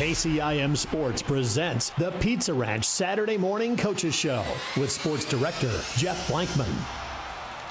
KCIM Sports presents the Pizza Ranch Saturday Morning Coaches Show with Sports Director Jeff Blankman.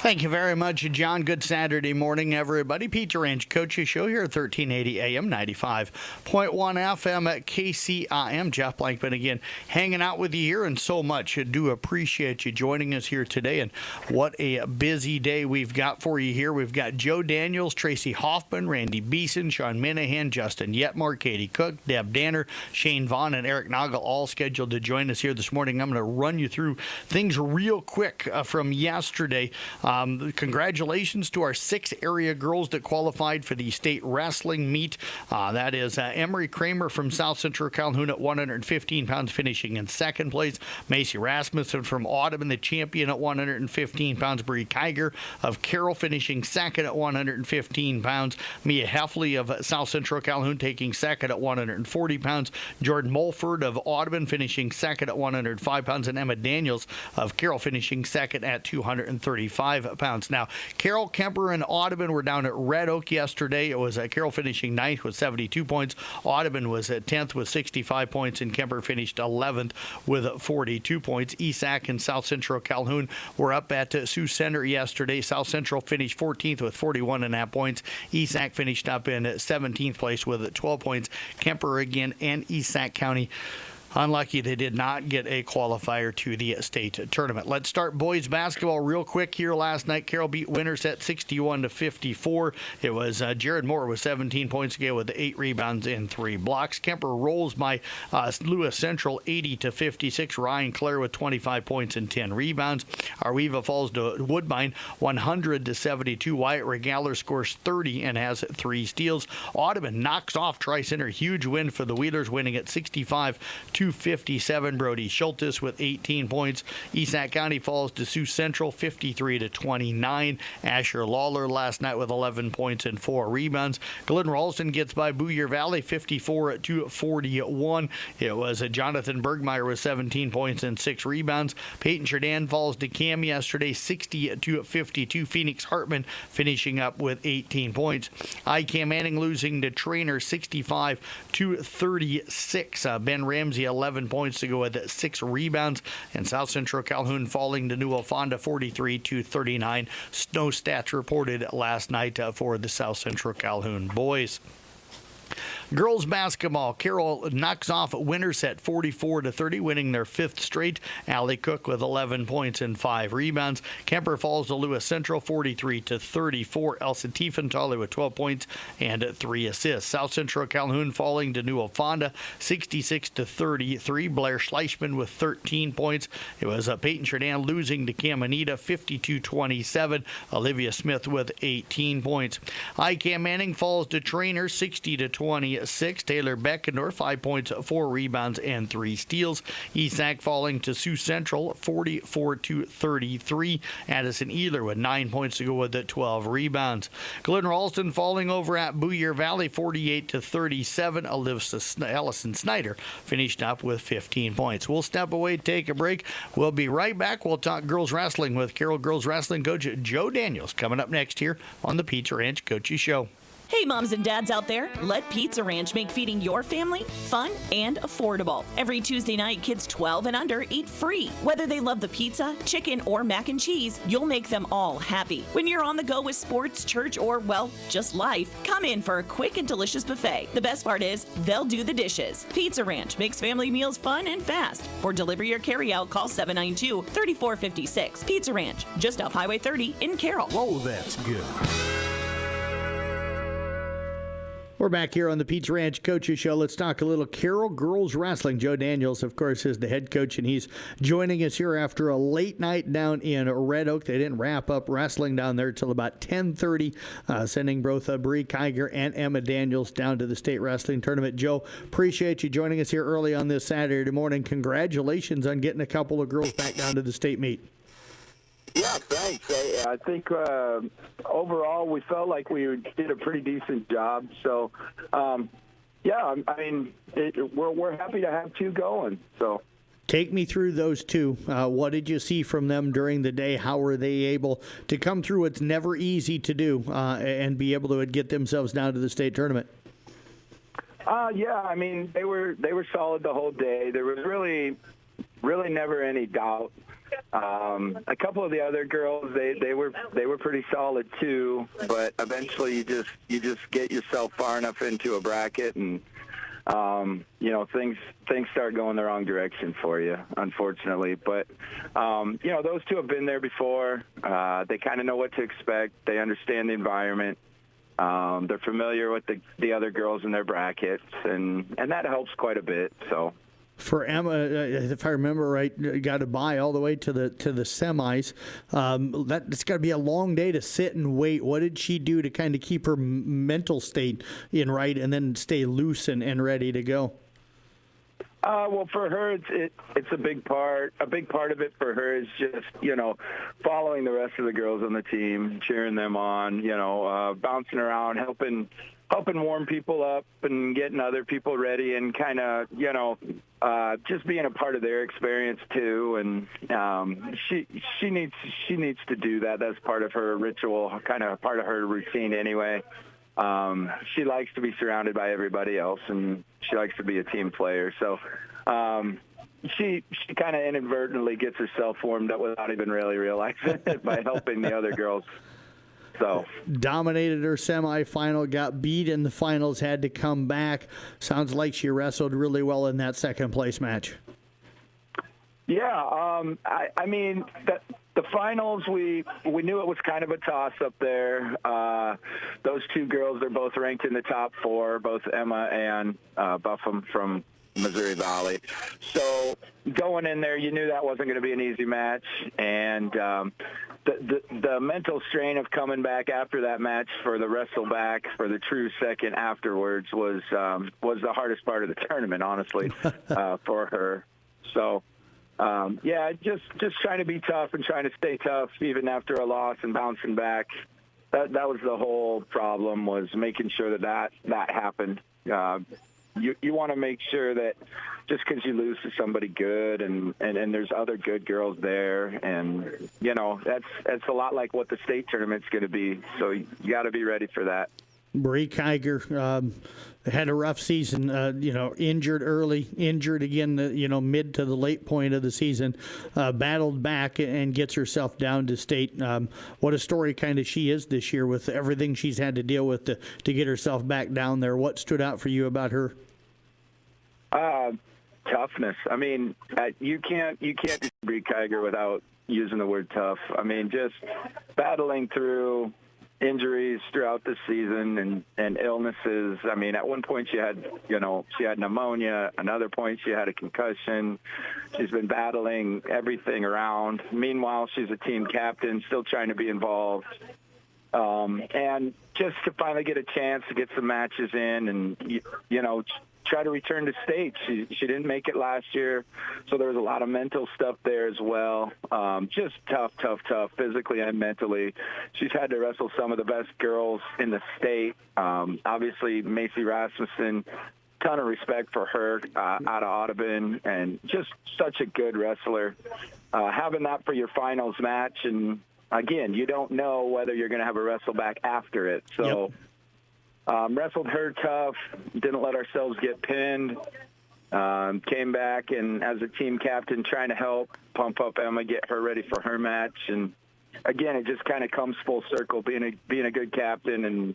Thank you very much, John. Good Saturday morning, everybody. Pizza Ranch Coaches Show here at 1380 AM, 95.1 FM at KCIM. Jeff Blankman again hanging out with you here, and so much. I do appreciate you joining us here today, and what a busy day we've got for you here. We've got Joe Daniels, Tracy Hoffman, Randy Beeson, Sean Minahan, Justin Yetmar, Katie Cook, Deb Danner, Shane Vaughn, and Eric Naga all scheduled to join us here this morning. I'm going to run you through things real quick from yesterday. Congratulations to our 6 area girls that qualified for the state wrestling meet. That is Emery Kramer from South Central Calhoun at 115 pounds, finishing in second place. Macy Rasmussen from Audubon, the champion at 115 pounds. Bree Kiger of Carroll finishing second at 115 pounds. Mia Heffley of South Central Calhoun taking second at 140 pounds. Jordan Mulford of Audubon finishing second at 105 pounds. And Emma Daniels of Carroll finishing second at 235 pounds. Now, Carroll, Kemper, and Audubon were down at Red Oak yesterday. It was Carroll finishing 9th with 72 points. Audubon was at 10th with 65 points, and Kemper finished 11th with 42 points. ESAC and South Central Calhoun were up at Sioux Center yesterday. South Central finished 14th with 41.5 points. ESAC finished up in 17th place with 12 points. Kemper again and ESAC County unlucky they did not get a qualifier to the state tournament. Let's start boys basketball real quick here. Last night, Carroll beat Winterset 61-54. It was Jared Moore with 17 points again with 8 rebounds and 3 blocks. Kemper rolls by Lewis Central 80-56. Ryan Clare with 25 points and 10 rebounds. Arweva falls to Woodbine 100-72. Wyatt Regaler scores 30 and has 3 steals. Audubon knocks off Tri-Center. Huge win for the Wheelers, winning at 65-57. Brody Schultes with 18 points. ESAC County falls to Sioux Central 53-29. Asher Lawler last night with 11 points and 4 rebounds. Glen Ralston gets by Boyer Valley 54-41. It was Jonathan Bergmeyer with 17 points and 6 rebounds. Peyton Chardin falls to Cam yesterday 60-52. Phoenix Hartman finishing up with 18 points. ICAM Manning losing to Trainer 65-36. Ben Ramsey 11 points to go with 6 rebounds, and South Central Calhoun falling to New Fonda 43-39. Snow stats reported last night for the South Central Calhoun boys. Girls basketball, Carroll knocks off Winterset 44-30, winning their 5th straight. Allie Cook with 11 points and 5 rebounds. Kemper falls to Lewis Central 43-34. Elsa Tiefenthaler with 12 points and 3 assists. South Central Calhoun falling to New Fonda 66-33. Blair Schleichman with 13 points. It was Peyton Chardin losing to Caminita 52-27. Olivia Smith with 18 points. ICAM Manning falls to Trainer 60-26. Taylor Beckendorf 5 points, 4 rebounds, and 3 steals. ESAC falling to Sioux Central 44-33. Addison Ealer with 9 points to go with 12 rebounds. Glen Ralston falling over at Boyer Valley 48-37. Allison Snyder finished up with 15 points. We'll step away, take a break. We'll be right back. We'll talk girls wrestling with Carroll girls wrestling coach Joe Daniels coming up next here on the Pizza Ranch Coaches Show. Hey moms and dads out there, let Pizza Ranch make feeding your family fun and affordable. Every Tuesday night, kids 12 and under eat free. Whether they love the pizza, chicken, or mac and cheese, you'll make them all happy. When you're on the go with sports, church, or, well, just life, come in for a quick and delicious buffet. The best part is, they'll do the dishes. Pizza Ranch makes family meals fun and fast. For delivery or carry-out, call 792-3456. Pizza Ranch, just off Highway 30 in Carroll. Whoa, that's good. We're back here on the Pizza Ranch Coaches Show. Let's talk a little Carroll girls wrestling. Joe Daniels, of course, is the head coach, and he's joining us here after a late night down in Red Oak. They didn't wrap up wrestling down there till about 10:30, sending both Bree Kiger and Emma Daniels down to the state wrestling tournament. Joe, appreciate you joining us here early on this Saturday morning. Congratulations on getting a couple of girls back down to the state meet. Yeah, thanks. I think overall we felt like we did a pretty decent job. So, yeah, I mean, we're happy to have 2 going. So. Take me through those 2. What did you see from them during the day? How were they able to come through what's never easy to do and be able to get themselves down to the state tournament? Yeah, I mean, they were solid the whole day. There was really never any doubt. A couple of the other girls, they were pretty solid too, but eventually you just get yourself far enough into a bracket and things start going the wrong direction for you, unfortunately. But those two have been there before. They kind of know what to expect. They understand the environment. They're familiar with the other girls in their brackets, and that helps quite a bit. So. For Emma, if I remember right, got to bye all the way to the semis. It's got to be a long day to sit and wait. What did she do to kind of keep her mental state in right, and then stay loose and ready to go? Well, for her, it's a big part. A big part of it for her is just following the rest of the girls on the team, cheering them on, bouncing around, helping warm people up and getting other people ready, and kind of just being a part of their experience too. And she needs to do that. That's part of her ritual, kind of part of her routine anyway. She likes to be surrounded by everybody else, and she likes to be a team player. So she kind of inadvertently gets herself warmed up without even really realizing it by helping the other girls. So dominated her semifinal, got beat in the finals, had to come back. Sounds like she wrestled really well in that second place match. Yeah, I mean the finals, we knew it was kind of a toss up there. Those two girls, they're both ranked in the top 4, both Emma and Buffum from Missouri Valley. So going in there, you knew that wasn't going to be an easy match, and the mental strain of coming back after that match for the wrestle back for the true second afterwards was the hardest part of the tournament, honestly, for her. So. Just trying to be tough and trying to stay tough even after a loss and bouncing back. That was the whole problem, was making sure that happened. You want to make sure that just because you lose to somebody good and there's other good girls there, and that's a lot like what the state tournament's going to be. So you got to be ready for that. Bree Kiger had a rough season, injured early, injured again, mid to the late point of the season, battled back and gets herself down to state. What a story kind of she is this year with everything she's had to deal with to get herself back down there. What stood out for you about her? Toughness. I mean, you can't do Bree Kiger without using the word tough. I mean, just battling through injuries throughout the season and illnesses. I mean, at one point she had pneumonia. Another point she had a concussion. She's been battling everything around. Meanwhile, she's a team captain, still trying to be involved. And just to finally get a chance to get some matches in and, try to return to state. She didn't make it last year, so there was a lot of mental stuff there as well. Just tough, physically and mentally. She's had to wrestle some of the best girls in the state. Obviously, Macy Rasmussen, ton of respect for her out of Audubon, and just such a good wrestler. Having that for your finals match, and again, you don't know whether you're going to have a wrestle back after it. So. Yep. Wrestled her tough, didn't let ourselves get pinned, came back and as a team captain trying to help pump up Emma, get her ready for her match. And again, it just kind of comes full circle, being a good captain and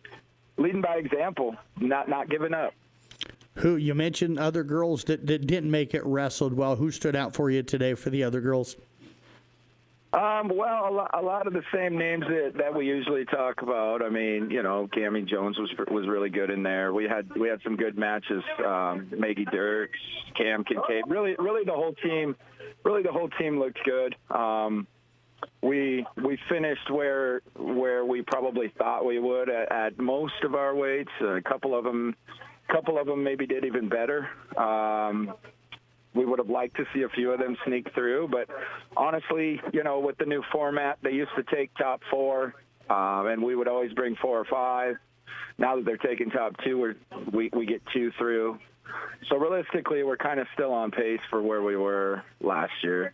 leading by example, not giving up. Who you mentioned other girls that didn't make it wrestled well. Who stood out for you today for the other girls? Well, a lot of the same names that we usually talk about. I mean, Cammie Jones was really good in there. We had some good matches. Maggie Dirks, Cam Kincaid. Really the whole team looked good. We finished where we probably thought we would at most of our weights. A couple of them maybe did even better. We would have liked to see a few of them sneak through, but honestly, with the new format, they used to take top 4, and we would always bring 4 or 5. Now that they're taking top 2, we get 2 through. So realistically, we're kind of still on pace for where we were last year.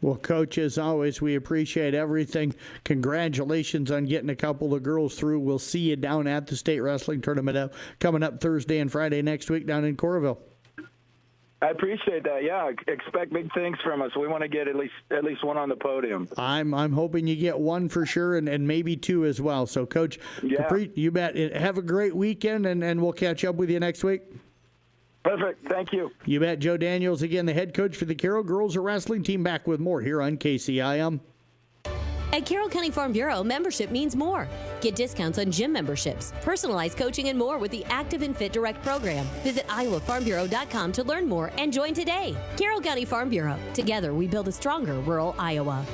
Well, Coach, as always, we appreciate everything. Congratulations on getting a couple of girls through. We'll see you down at the state wrestling tournament coming up Thursday and Friday next week down in Coralville. I appreciate that. Yeah, expect big things from us. We want to get at least one on the podium. I'm hoping you get one for sure, and maybe two as well. So, Coach, yeah. You bet. Have a great weekend, and we'll catch up with you next week. Perfect. Thank you. You bet. Joe Daniels, again, the head coach for the Carroll Girls Wrestling Team, back with more here on KCIM. At Carroll County Farm Bureau, membership means more. Get discounts on gym memberships, personalized coaching, and more with the Active and Fit Direct program. Visit iowafarmbureau.com to learn more and join today. Carroll County Farm Bureau. Together, we build a stronger rural Iowa.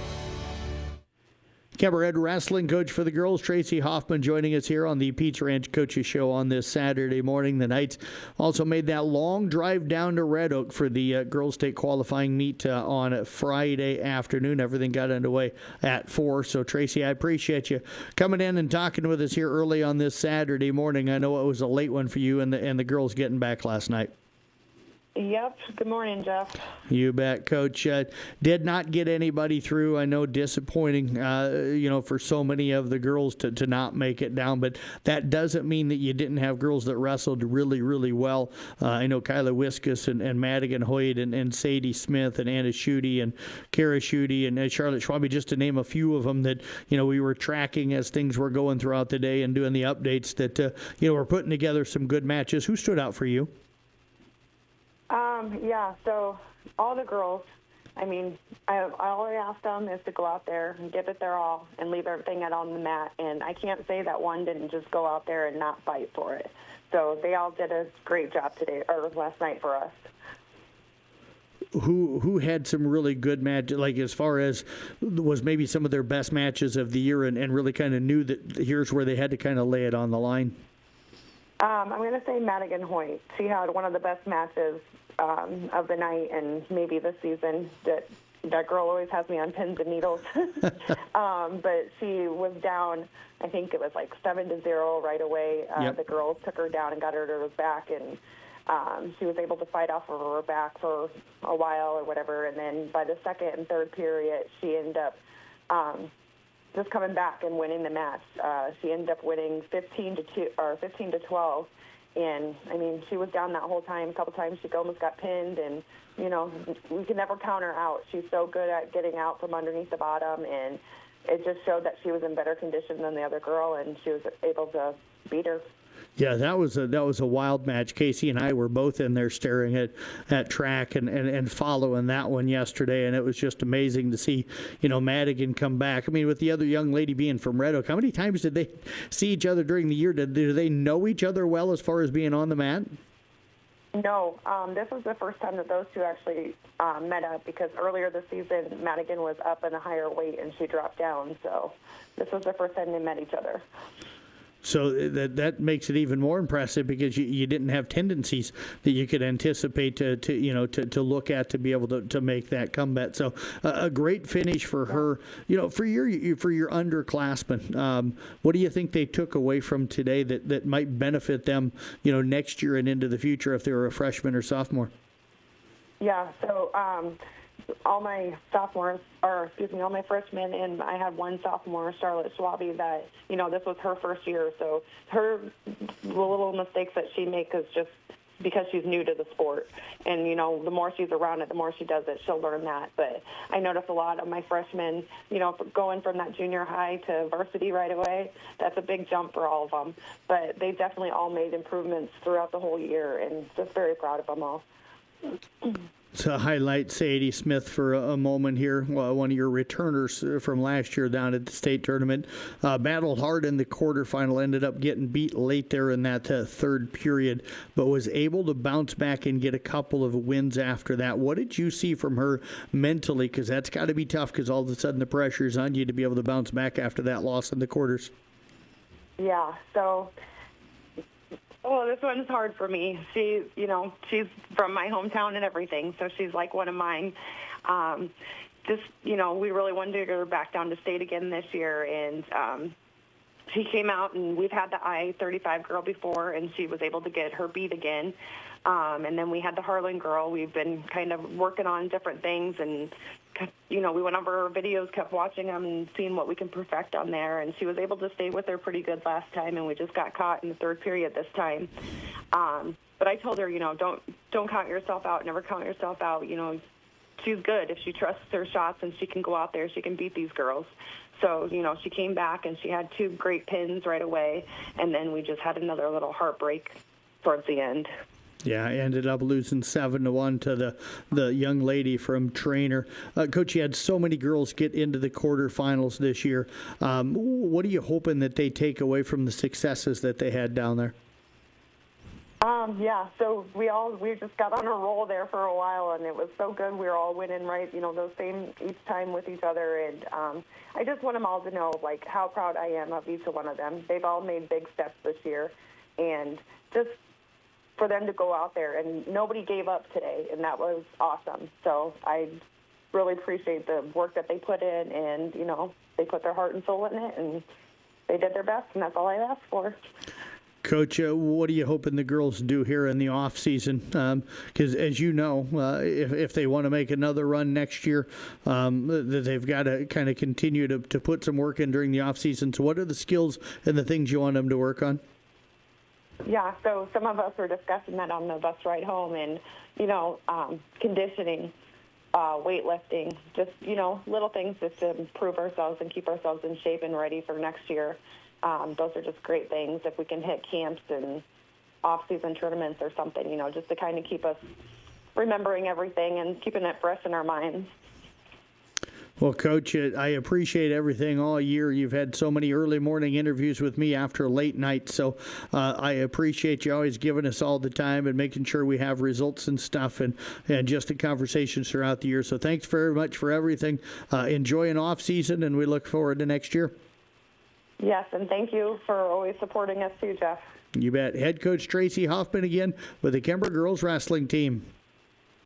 Cabaret wrestling coach for the girls, Tracy Hoffman, joining us here on the Pizza Ranch Coaches Show on this Saturday morning. The Knights also made that long drive down to Red Oak for the girls' state qualifying meet on Friday afternoon. Everything got underway at 4. So, Tracy, I appreciate you coming in and talking with us here early on this Saturday morning. I know it was a late one for you and the girls getting back last night. Yep. Good morning, Jeff. You bet, Coach. Did not get anybody through. I know, disappointing, for so many of the girls to not make it down. But that doesn't mean that you didn't have girls that wrestled really, really well. I know Kyla Wiskus and Madigan Hoyt and Sadie Smith and Anna Schutte and Kara Schutte and Charlotte Schwabe, just to name a few of them that, we were tracking as things were going throughout the day and doing the updates that, we're putting together some good matches. Who stood out for you? So all the girls, all I asked them is to go out there and give it their all and leave everything out on the mat. And I can't say that one didn't just go out there and not fight for it. So they all did a great job last night for us. Who had some really good matches, like as far as was maybe some of their best matches of the year and really kind of knew that here's where they had to kind of lay it on the line? I'm going to say Madigan Hoyt. She had one of the best matches of the night and maybe the season. That girl always has me on pins and needles. But she was down, I think it was like 7-0 right away. Yep. The girls took her down and got her to her back, and she was able to fight off of her back for a while or whatever. And then by the second and third period, she ended up just coming back and winning the match. She ended up winning 15-12. And, she was down that whole time. A couple times she almost got pinned, and, we could never count her out. She's so good at getting out from underneath the bottom, and it just showed that she was in better condition than the other girl, and she was able to beat her. Yeah, that was a wild match. Casey and I were both in there staring at track and following that one yesterday, and it was just amazing to see, Madigan come back. With the other young lady being from Red Oak, how many times did they see each other during the year? Do they know each other well as far as being on the mat? No, this was the first time that those two actually met up, because earlier this season, Madigan was up in a higher weight and she dropped down. So this was the first time they met each other. So that makes it even more impressive, because you didn't have tendencies that you could anticipate to look at to be able to make that comeback. So a great finish for her. For your underclassmen, what do you think they took away from today that might benefit them, next year and into the future if they were a freshman or sophomore? Yeah. So all my freshmen, and I had one sophomore, Charlotte Schwabe, that, this was her first year. So her little mistakes that she makes is just because she's new to the sport. And, the more she's around it, the more she does it, she'll learn that. But I noticed a lot of my freshmen, going from that junior high to varsity right away, that's a big jump for all of them. But they definitely all made improvements throughout the whole year, and just very proud of them all. To highlight Sadie Smith for a moment here, one of your returners from last year down at the state tournament, battled hard in the quarterfinal, ended up getting beat late there in that third period, but was able to bounce back and get a couple of wins after that. What did you see from her mentally? Because that's got to be tough, because all of a sudden the pressure's on you to be able to bounce back after that loss in the quarters. Yeah, so... Oh, this one's hard for me. She's from my hometown and everything, so she's like one of mine. We really wanted to get her back down to state again this year, and she came out, and we've had the I-35 girl before, and she was able to get her beat again. And then we had the Harlan girl. We've been kind of working on different things, and we went over her videos, kept watching them and seeing what we can perfect on there. And she was able to stay with her pretty good last time, and we just got caught in the third period this time. But I told her, don't count yourself out. Never count yourself out. She's good. If she trusts her shots and she can go out there, she can beat these girls. So, she came back and she had 2 great pins right away, and then we just had another little heartbreak towards the end. Yeah, I ended up losing 7-1 to the young lady from Trainer. Coach, you had so many girls get into the quarterfinals this year. What are you hoping that they take away from the successes that they had down there? So we just got on a roll there for a while, and it was so good. We were all winning right, those same each time with each other, and I just want them all to know, how proud I am of each one of them. They've all made big steps this year, and just for them to go out there, and nobody gave up today, and that was awesome. So I really appreciate the work that they put in, and, they put their heart and soul in it, and they did their best, and that's all I asked for. Coach, what are you hoping the girls do here in the off season? Because as you know, if they want to make another run next year, they've got to kind of continue to put some work in during the off season. So what are the skills and the things you want them to work on? Yeah, so some of us were discussing that on the bus ride home, and, conditioning, weightlifting, just, little things just to improve ourselves and keep ourselves in shape and ready for next year. Those are just great things if we can hit camps and off-season tournaments or something, just to kind of keep us remembering everything and keeping it fresh in our minds. Well, Coach, I appreciate everything all year. You've had so many early morning interviews with me after a late night, so I appreciate you always giving us all the time and making sure we have results and stuff and just the conversations throughout the year. So thanks very much for everything. Enjoy an off season, and we look forward to next year. Yes, and thank you for always supporting us too, Jeff. You bet. Head coach Tracy Hoffman again with the Kemper girls wrestling team.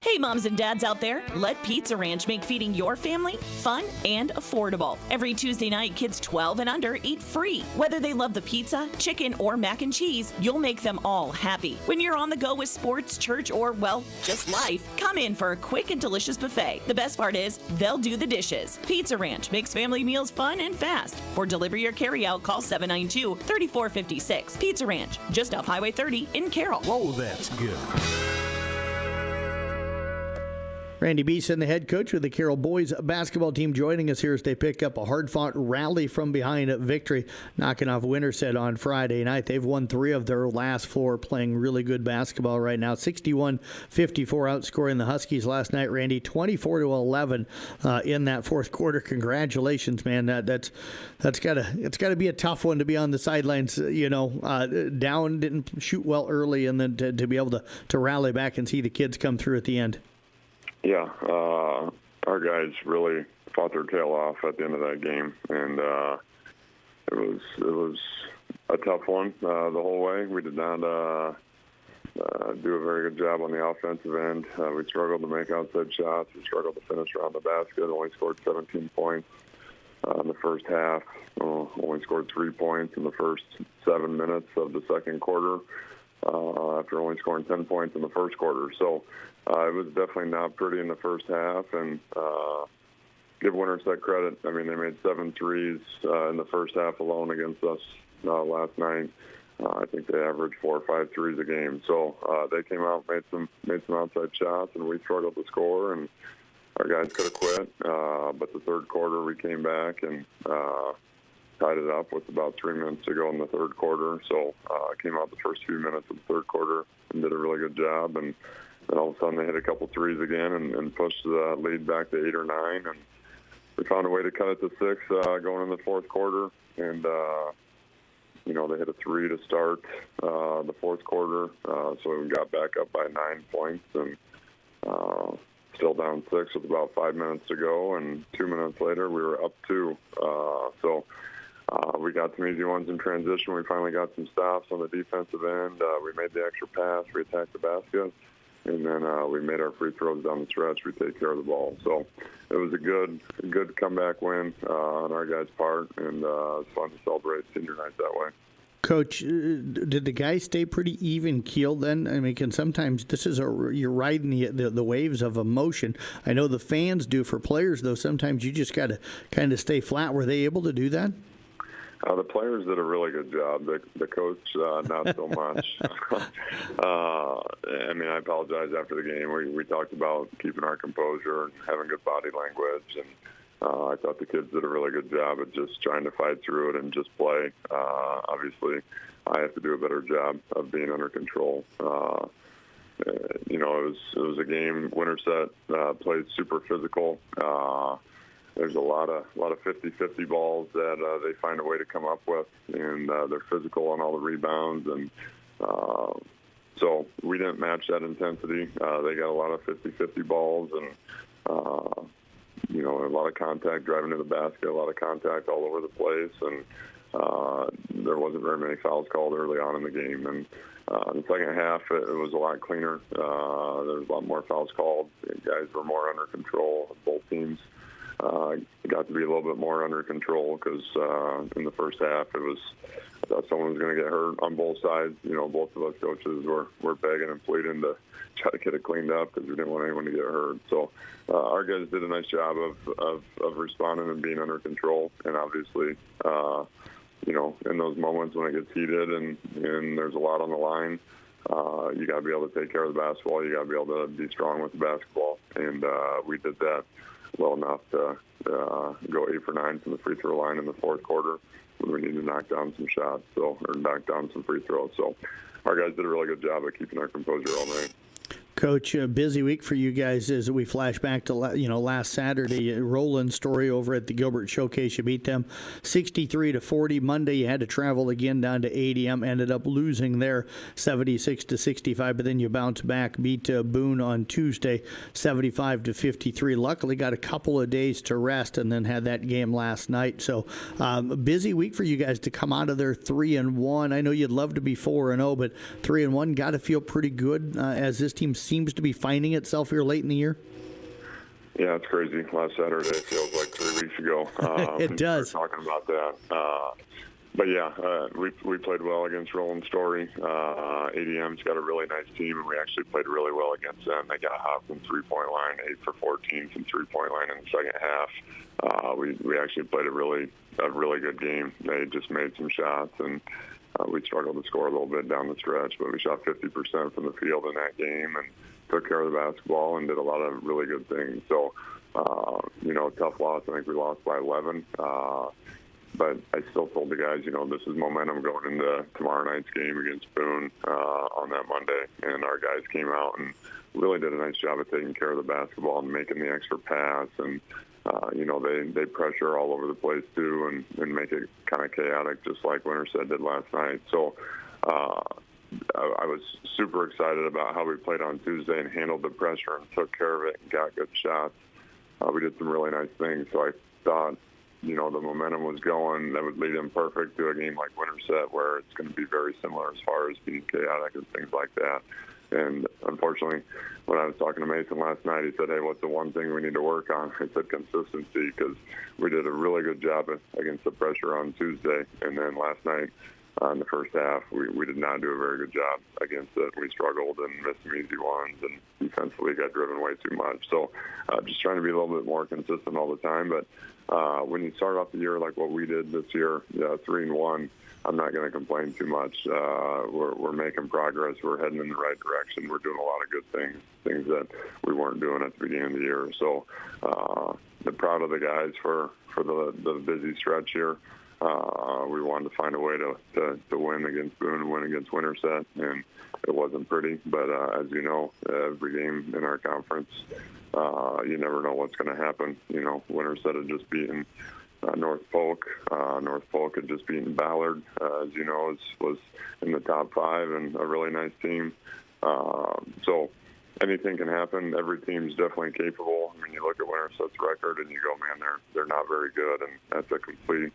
Hey, moms and dads out there, let Pizza Ranch make feeding your family fun and affordable. Every Tuesday night, kids 12 and under eat free. Whether they love the pizza, chicken, or mac and cheese, you'll make them all happy. When you're on the go with sports, church, or, well, just life, come in for a quick and delicious buffet. The best part is, they'll do the dishes. Pizza Ranch makes family meals fun and fast. For delivery or carryout, call 792-3456. Pizza Ranch, just off Highway 30 in Carroll. Oh, that's good. Randy Beeson, the head coach with the Carroll boys basketball team, joining us here as they pick up a hard-fought rally from behind victory, knocking off Winterset on Friday night. They've won 3 of their last 4, playing really good basketball right now. 61-54 outscoring the Huskies last night, Randy, 24-11 in that fourth quarter. Congratulations, man. That's got to be a tough one to be on the sidelines, down, didn't shoot well early, and then to be able to rally back and see the kids come through at the end. Yeah, our guys really fought their tail off at the end of that game, and it was a tough one the whole way. We did not do a very good job on the offensive end. We struggled to make outside shots. We struggled to finish around the basket. Only scored 17 points in the first half. Only scored 3 points in the first 7 minutes of the second quarter after only scoring 10 points in the first quarter. So it was definitely not pretty in the first half, and give Winterset credit. I mean, they made 7 threes in the first half alone against us last night. I think they averaged 4 or 5 threes a game. So they came out, made some outside shots, and we struggled to score, and our guys could have quit. But the third quarter, we came back and tied it up with about 3 minutes to go in the third quarter. So came out the first few minutes of the third quarter and did a really good job. And then all of a sudden they hit a couple threes again and pushed the lead back to 8 or 9. And we found a way to cut it to 6 going in the fourth quarter. And, they hit a 3 to start the fourth quarter. So we got back up by 9 points and still down 6 with about 5 minutes to go. And 2 minutes later, we were up 2. So we got some easy ones in transition. We finally got some stops on the defensive end. We made the extra pass. We attacked the basket. And then we made our free throws down the stretch. We take care of the ball. So it was a good comeback win on our guys' part, and it's fun to celebrate senior night that way. Coach, did the guys stay pretty even keeled then? I mean, can sometimes you're riding the waves of emotion. I know the fans do. For players, though, sometimes you just got to kind of stay flat. Were they able to do that? The players did a really good job. The coach, not so much. I mean, I apologize after the game. We talked about keeping our composure and having good body language, and I thought the kids did a really good job of just trying to fight through it and just play. Obviously, I have to do a better job of being under control. It was a game. Winterset played super physical. There's a lot of 50-50 balls that they find a way to come up with, and they're physical on all the rebounds, and so we didn't match that intensity. They got a lot of 50-50 balls, and a lot of contact driving to the basket, a lot of contact all over the place, and there wasn't very many fouls called early on in the game. And in the second half, it was a lot cleaner. There was a lot more fouls called. The guys were more under control. Both teams got to be a little bit more under control because in the first half, I thought someone was going to get hurt on both sides. Both of us coaches were begging and pleading to try to get it cleaned up because we didn't want anyone to get hurt. So our guys did a nice job of responding and being under control. And obviously, in those moments when it gets heated and there's a lot on the line, you got to be able to take care of the basketball. You got to be able to be strong with the basketball. And we did that well enough to go 8 for 9 from the free throw line in the fourth quarter when we needed to knock down some shots, or knock down some free throws. So our guys did a really good job of keeping our composure all night. Coach, a busy week for you guys as we flash back to last Saturday. Roland story over at the Gilbert Showcase. You beat them 63-40. Monday you had to travel again down to ADM. Ended up losing there 76-65, but then you bounced back, beat Boone on Tuesday 75-53. Luckily got a couple of days to rest and then had that game last night. So a busy week for you guys to come out of there 3-1. I know you'd love to be 4-0, but 3-1 got to feel pretty good as this team seems to be finding itself here late in the year. Yeah, it's crazy. Last Saturday feels like 3 weeks ago. It does. Talking about that. But yeah, we played well against Roland Story. ADM's got a really nice team, and we actually played really well against them. They got hot from three-point line, 8 for 14 from three-point line in the second half. We actually played a really good game. They just made some shots, and we struggled to score a little bit down the stretch, but we shot 50% from the field in that game and took care of the basketball and did a lot of really good things. So, tough loss. I think we lost by 11. But I still told the guys, this is momentum going into tomorrow night's game against Boone on that Monday. And our guys came out and really did a nice job of taking care of the basketball and making the extra pass. And, they pressure all over the place, too, and make it kind of chaotic, just like Winterset did last night. So I was super excited about how we played on Tuesday and handled the pressure and took care of it and got good shots. We did some really nice things. So I thought, the momentum was going. That would lead in perfect to a game like Winterset where it's going to be very similar as far as being chaotic and things like that. And unfortunately, when I was talking to Mason last night, he said, hey, what's the one thing we need to work on? I said consistency, because we did a really good job against the pressure on Tuesday. And then last night in the first half, we did not do a very good job against it. We struggled and missed some easy ones, and defensively got driven way too much. So just trying to be a little bit more consistent all the time. But when you start off the year like what we did this year, 3-1, I'm not going to complain too much. We're making progress. We're heading in the right direction. We're doing a lot of good things that we weren't doing at the beginning of the year. So I'm proud of the guys for the busy stretch here. We wanted to find a way to win against Boone and win against Winterset, and it wasn't pretty. But as you know, every game in our conference, you never know what's going to happen. Winterset had just beaten North Polk. North Polk had just beaten Ballard, as you know, was in the top 5 and a really nice team. So anything can happen. Every team's definitely capable. I mean, you look at Winterset's record and you go, man, they're not very good, and that's a complete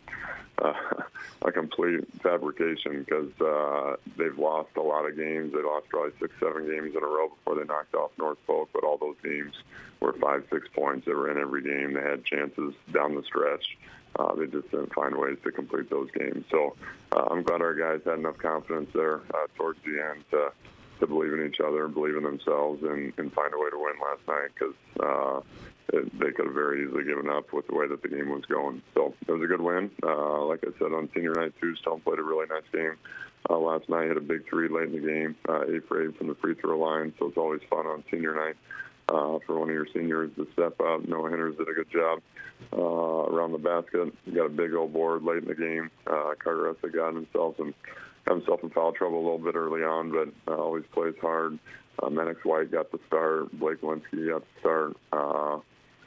fabrication because they've lost a lot of games. They lost probably 6-7 games in a row before they knocked off North Polk, but all those games were 5-6 points. They were in every game. They had chances down the stretch, They just didn't find ways to complete those games. So I'm glad our guys had enough confidence there towards the end to believe in each other, believe in themselves, and find a way to win last night, because they could have very easily given up with the way that the game was going. So it was a good win. Like I said, on senior night, too, Stone played a really nice game last night. Hit a big three late in the game, 8 for 8 from the free throw line. So it's always fun on senior night for one of your seniors to step up. Noah Hinders did a good job around the basket. He got a big old board late in the game. Carter Essa got himself in foul trouble a little bit early on, but always plays hard. Menix White got the start. Blake Linsky got the start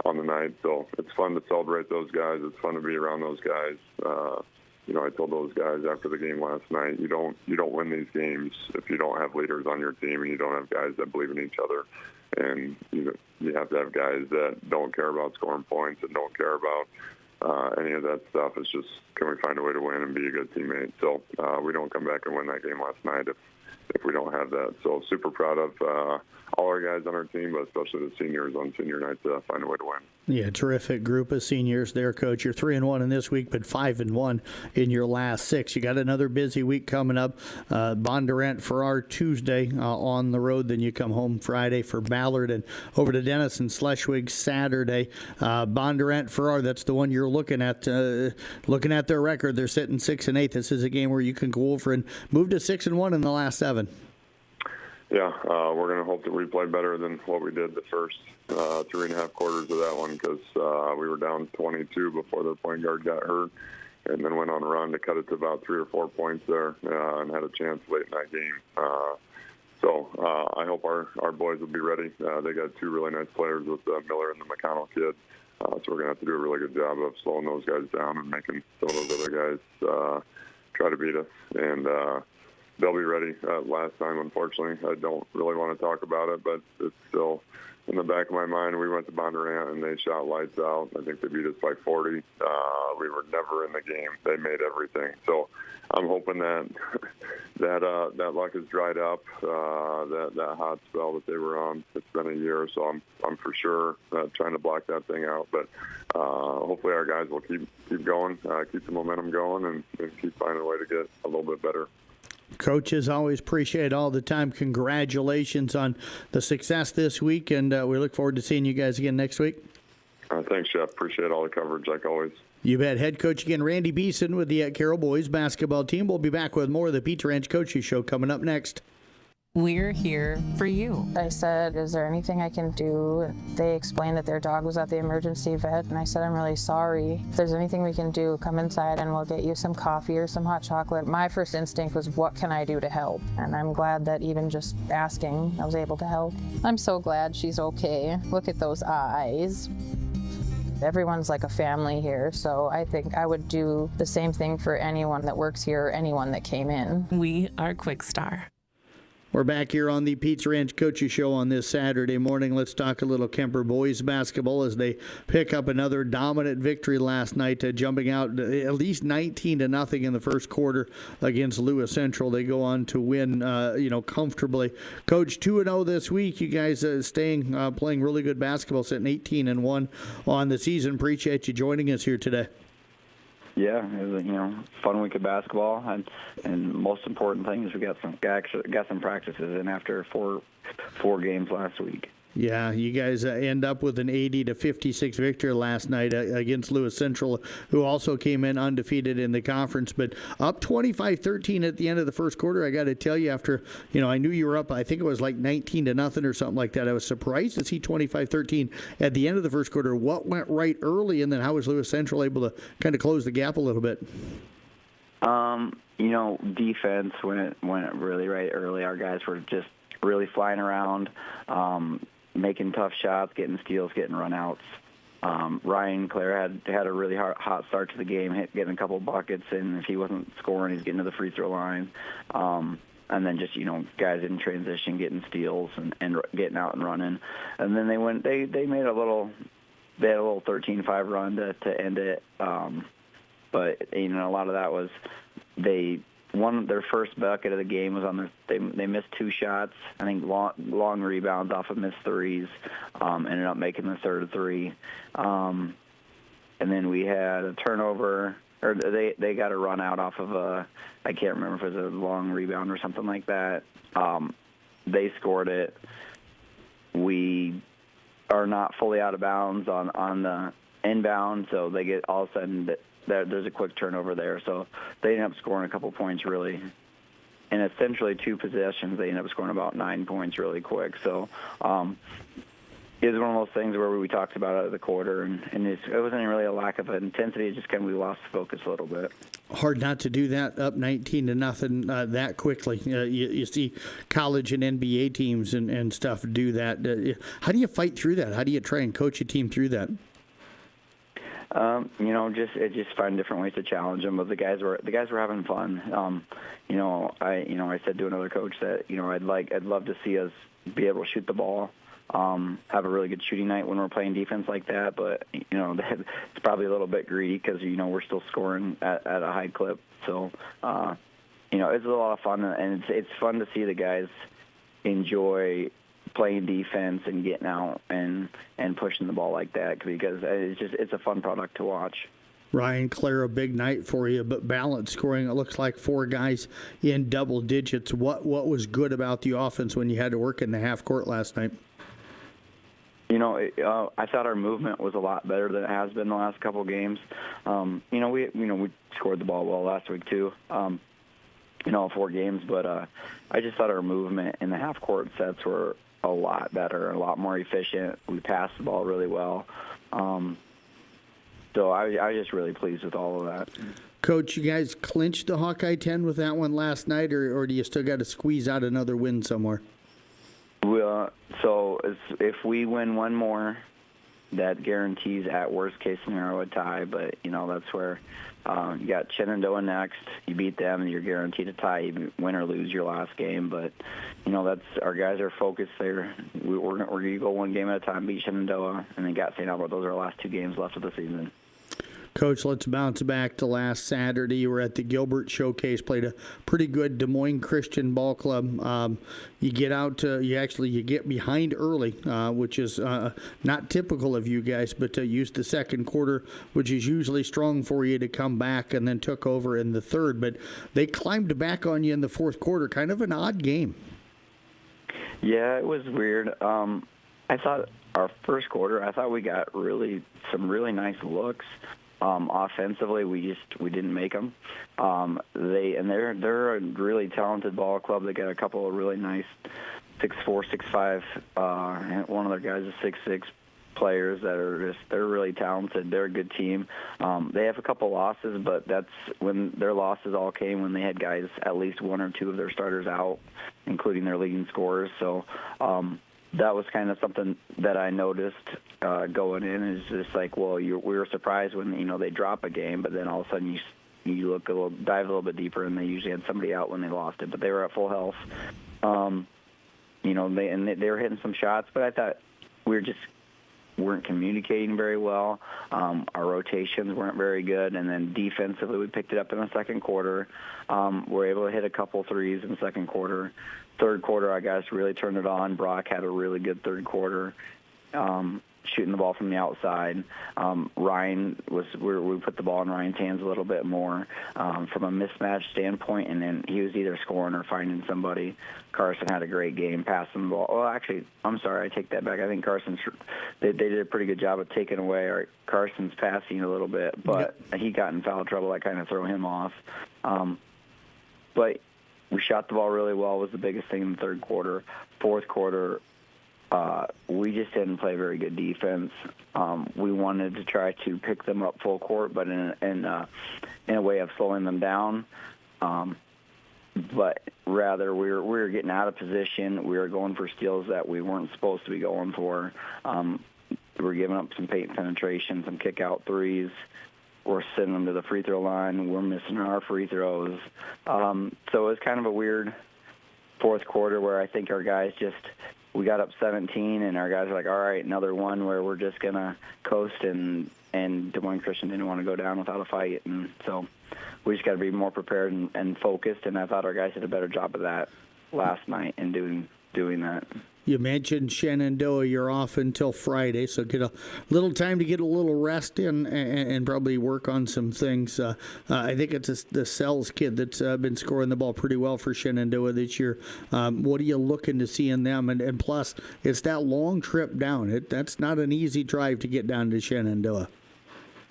on the night. So it's fun to celebrate those guys. It's fun to be around those guys. I told those guys after the game last night, you don't win these games if you don't have leaders on your team and you don't have guys that believe in each other. And you have to have guys that don't care about scoring points and don't care about any of that stuff. It's just, can we find a way to win and be a good teammate? So we don't come back and win that game last night if we don't have that. So super proud of all our guys on our team, but especially the seniors on senior night to find a way to win. Yeah, terrific group of seniors there, Coach. You're 3-1 in this week, but 5-1 in your last 6. You got another busy week coming up. Bondurant for our Tuesday on the road. Then you come home Friday for Ballard and over to Denison Schleswig Saturday. Bondurant for our, that's the one you're looking at. Looking at their record, they're sitting 6-8. This is a game where you can go over and move to 6-1 in the last 7. Yeah, we're going to hope that we play better than what we did the first 3.5 quarters of that one, because we were down 22 before their point guard got hurt, and then went on a run to cut it to about 3 or 4 points there, and had a chance late in that game. So I hope our boys will be ready. They got 2 really nice players with Miller and the McConnell kid, so we're going to have to do a really good job of slowing those guys down and making some of those other guys try to beat us. And they'll be ready. Last time, unfortunately, I don't really want to talk about it, but it's still in the back of my mind. We went to Bondurant, and they shot lights out. I think they beat us by 40. We were never in the game. They made everything. So I'm hoping that that luck has dried up, that hot spell that they were on. It's been a year, so I'm for sure trying to block that thing out. But hopefully our guys will keep going, keep the momentum going, and keep finding a way to get a little bit better. Coaches, always appreciate all the time. Congratulations on the success this week, and we look forward to seeing you guys again next week. Thanks, Jeff. Appreciate all the coverage, like always. You bet. Head coach again, Randy Beeson with the Carroll boys basketball team. We'll be back with more of the Pizza Ranch Coaches Show coming up next. We're here for you. I said, is there anything I can do? They explained that their dog was at the emergency vet, and I said, I'm really sorry. If there's anything we can do, come inside and we'll get you some coffee or some hot chocolate. My first instinct was, what can I do to help? And I'm glad that even just asking, I was able to help. I'm so glad she's okay. Look at those eyes. Everyone's like a family here, so I think I would do the same thing for anyone that works here or anyone that came in. We are Quick Star. We're back here on the Pizza Ranch Coaches Show on this Saturday morning. Let's talk a little Kemper boys basketball as they pick up another dominant victory last night, jumping out at least 19-0 in the first quarter against Lewis Central. They go on to win, comfortably. Coach, 2-0 this week. You guys playing really good basketball, sitting 18-1 on the season. Appreciate you joining us here today. Yeah, it was a fun week of basketball, and most important thing is we got some practices in after four games last week. Yeah, you guys end up with an 80-56 victory last night against Lewis Central, who also came in undefeated in the conference, but up 25-13 at the end of the first quarter. I got to tell you, after I knew you were up, I think it was like 19-0 or something like that. I was surprised to see 25-13 at the end of the first quarter. What went right early, and then how was Lewis Central able to kind of close the gap a little bit? Defense went really right early. Our guys were just really flying around. Making tough shots, getting steals, getting runouts. Ryan Clare had a really hot start to the game, getting a couple buckets, and if he wasn't scoring, he's getting to the free throw line. And then just guys in transition, getting steals and getting out and running. And then they made a little 13-5 run to end it. But a lot of that was their first bucket of the game was on they missed 2 shots. I think long rebounds off of missed threes. Ended up making the third 3. and then we had a turnover, or they got a run out off of I can't remember if it was a long rebound or something like that. They scored it. We are not fully out of bounds on the inbound, so they get all of a sudden there's a quick turnover there. So they end up scoring a couple points really. In essentially 2 possessions, they end up scoring about 9 points really quick. So it was one of those things where we talked about it at the quarter, and it wasn't really a lack of intensity. It just kind of we lost focus a little bit. Hard not to do that up 19-0 that quickly. You see college and NBA teams and stuff do that. How do you fight through that? How do you try and coach a team through that? Just find different ways to challenge them. But the guys were having fun. I said to another coach that I'd love to see us be able to shoot the ball, have a really good shooting night when we're playing defense like that. But it's probably a little bit greedy because we're still scoring at a high clip. So it's a lot of fun, and it's fun to see the guys enjoy playing defense and getting out and pushing the ball like that, because it's a fun product to watch. Ryan, Claire, a big night for you, but balanced scoring. It looks like 4 guys in double digits. What was good about the offense when you had to work in the half court last night? I thought our movement was a lot better than it has been the last couple of games. We scored the ball well last week too. All 4 games, but I just thought our movement in the half court sets were a lot better, a lot more efficient. We passed the ball really well. So I was just really pleased with all of that. Coach, you guys clinched the Hawkeye 10 with that one last night, or do you still got to squeeze out another win somewhere? So if we win one more, that guarantees at worst case scenario a tie. But that's where you got Shenandoah next. You beat them, and you're guaranteed a tie. You win or lose your last game. But that's our guys are focused there. We're going to go one game at a time, beat Shenandoah, and then got St. Albert. Those are our last 2 games left of the season. Coach, let's bounce back to last Saturday. You were at the Gilbert Showcase, played a pretty good Des Moines Christian Ball Club. You get out, you get behind early, which is not typical of you guys, but used the second quarter, which is usually strong for you, to come back, and then took over in the third. But they climbed back on you in the fourth quarter. Kind of an odd game. Yeah, it was weird. I thought our first quarter, we got some really nice looks. Offensively, we didn't make them. They're a really talented ball club. They got a couple of really nice 6'4", 6'5", and one of their guys is 6'6" players that they're really talented. They're a good team. They have a couple losses, but that's when their losses all came when they had guys, at least 1 or 2 of their starters out, including their leading scorers. So that was kind of something that I noticed going in, is just like, we were surprised when they drop a game, but then all of a sudden you look dive a little bit deeper, and they usually had somebody out when they lost it, but they were at full health. They were hitting some shots, but I thought we weren't communicating very well. Our rotations weren't very good, and then defensively we picked it up in the second quarter. We were able to hit a couple threes in the second quarter. Third quarter, our guys really turned it on. Brock had a really good third quarter, shooting the ball from the outside. Ryan we put the ball in Ryan's hands a little bit more from a mismatch standpoint, and then he was either scoring or finding somebody. Carson had a great game passing the ball. Well, actually, I'm sorry, I take that back. I think they did a pretty good job of taking away Carson's passing a little bit, but he got in foul trouble. That kind of threw him off. But we shot the ball really well, was the biggest thing in the third quarter. Fourth quarter, we just didn't play very good defense. We wanted to try to pick them up full court, but in a way of slowing them down. But rather, we were getting out of position. We were going for steals that we weren't supposed to be going for. We were giving up some paint penetration, some kick-out threes. We're sending them to the free throw line. We're missing our free throws. So it was kind of a weird fourth quarter where I think our guys we got up 17, and our guys were like, all right, another one where we're just going to coast, and Des Moines Christian didn't want to go down without a fight. And so we just got to be more prepared and focused, and I thought our guys did a better job of that last night in doing that. You mentioned Shenandoah. You're off until Friday, so get a little time to get a little rest in and probably work on some things. I think it's the Sells kid that's been scoring the ball pretty well for Shenandoah this year. What are you looking to see in them? And plus, it's that long trip down. That's not an easy drive to get down to Shenandoah.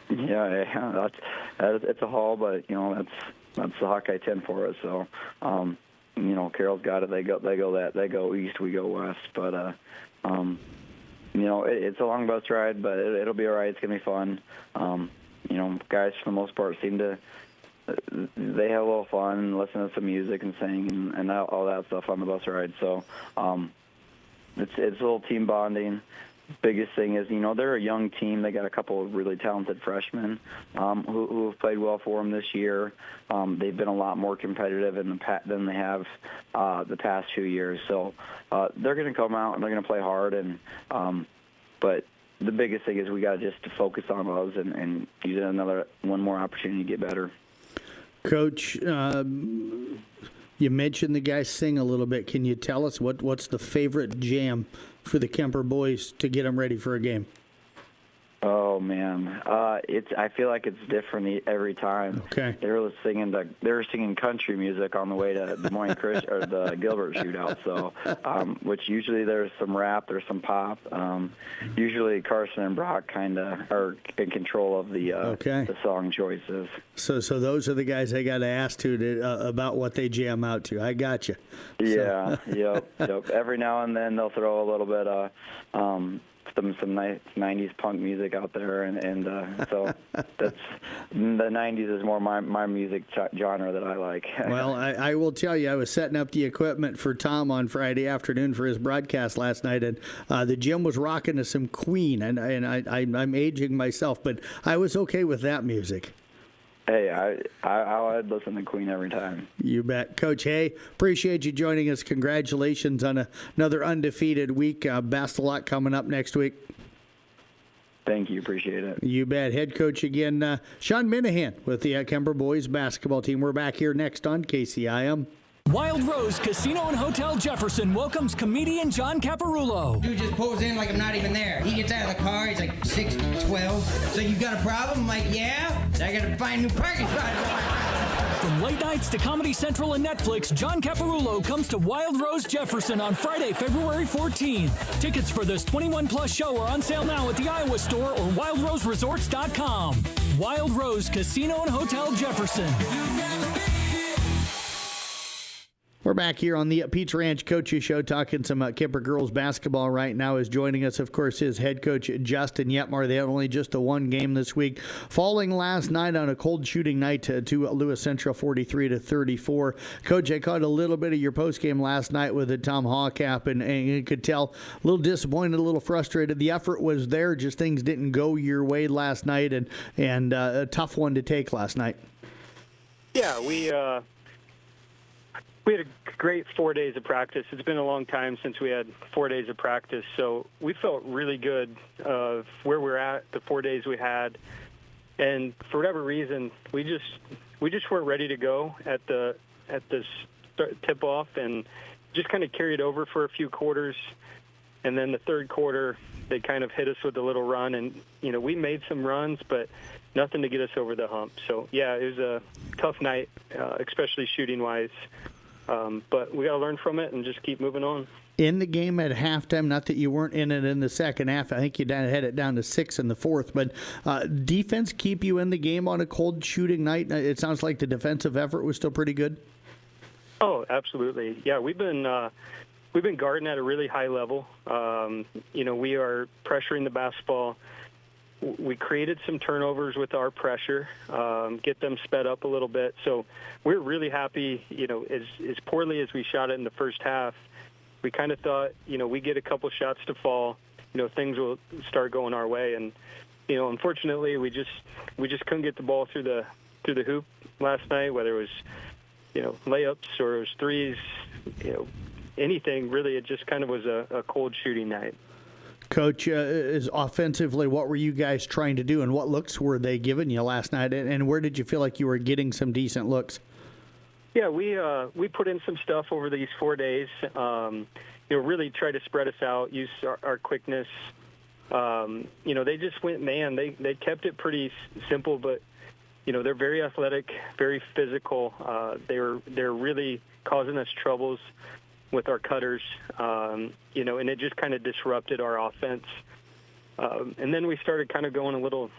Yeah, it's a haul, but that's the Hawkeye 10 for us. So, Carroll's got it. They go east, we go west. But it's a long bus ride, but it'll be all right. It's gonna be fun. Guys for the most part seem to they have a little fun, listen to some music and sing and all that stuff on the bus ride. So, it's a little team bonding. Biggest thing is, they're a young team. They got a couple of really talented freshmen who have played well for them this year. They've been a lot more competitive than they have the past few years. So they're going to come out and they're going to play hard. But the biggest thing is we got just to focus on those and use one more opportunity to get better. Coach, you mentioned the guys sing a little bit. Can you tell us what's the favorite jam for the Kemper boys to get them ready for a game? Oh man, I feel like it's different every time. Okay. They were singing country music on the way to Des Moines or the Gilbert shootout. So, which usually there's some rap, there's some pop. Usually Carson and Brock kind of are in control of the song choices. So those are the guys I got to ask about what they jam out to. I got you. Yeah. Yep. Every now and then they'll throw a little bit of some nice 90s punk music out there, and so that's the 90s is more my music genre that I like. Well, I will tell you, I was setting up the equipment for Tom on Friday afternoon for his broadcast last night, and the gym was rocking to some Queen, and I'm aging myself, but I was okay with that music. Hey, I'd listen to Queen every time. You bet. Coach Hay, appreciate you joining us. Congratulations on another undefeated week. Best of luck coming up next week. Thank you. Appreciate it. You bet. Head coach again, Sean Minahan with the Kemper boys basketball team. We're back here next on KCIM. Wild Rose Casino and Hotel Jefferson welcomes comedian John Caparulo. Dude just pulls in like I'm not even there. He gets out of the car, he's like 6'12". So you got a problem? I'm like, yeah. I gotta find a new parking spot. From late nights to Comedy Central and Netflix, John Caparulo comes to Wild Rose Jefferson on Friday, February 14th. Tickets for this 21-plus show are on sale now at the Iowa Store or wildroseresorts.com. Wild Rose Casino and Hotel Jefferson. We're back here on the Pizza Ranch Coaches Show talking some Kemper girls basketball right now. Is joining us, of course, is head coach Justin Yetmar. They had only just a one game this week, falling last night on a cold shooting night to Lewis Central 43-34. Coach, I caught a little bit of your post game last night with the Tom Hawkap, and you could tell a little disappointed, a little frustrated. The effort was there, just things didn't go your way last night, and a tough one to take last night. Yeah, we had a great 4 days of practice. It's been a long time since we had 4 days of practice, so we felt really good of where we're at, the 4 days we had, and for whatever reason, we just weren't ready to go at this tip-off, and just kind of carried over for a few quarters, and then the third quarter, they kind of hit us with a little run, and we made some runs, but nothing to get us over the hump. So yeah, it was a tough night, especially shooting-wise. But we got to learn from it and just keep moving on. In the game at halftime, not that you weren't in it in the second half, I think you had it down to 6 in the fourth, but defense keep you in the game on a cold shooting night? It sounds like the defensive effort was still pretty good. Oh, absolutely. Yeah, we've been guarding at a really high level. We are pressuring the basketball. We created some turnovers with our pressure, get them sped up a little bit. So we're really happy, as poorly as we shot it in the first half, we kind of thought, we get a couple shots to fall, things will start going our way. And, unfortunately, we just couldn't get the ball through the hoop last night, whether it was, layups or it was threes, anything really. It just kind of was a cold shooting night. Coach, is offensively, what were you guys trying to do, and what looks were they giving you last night, and where did you feel like you were getting some decent looks? Yeah, we put in some stuff over these 4 days. really try to spread us out, use our quickness. They just went man. They kept it pretty simple, but they're very athletic, very physical. They're really causing us troubles with our cutters, and it just kind of disrupted our offense. And then we started kind of going a little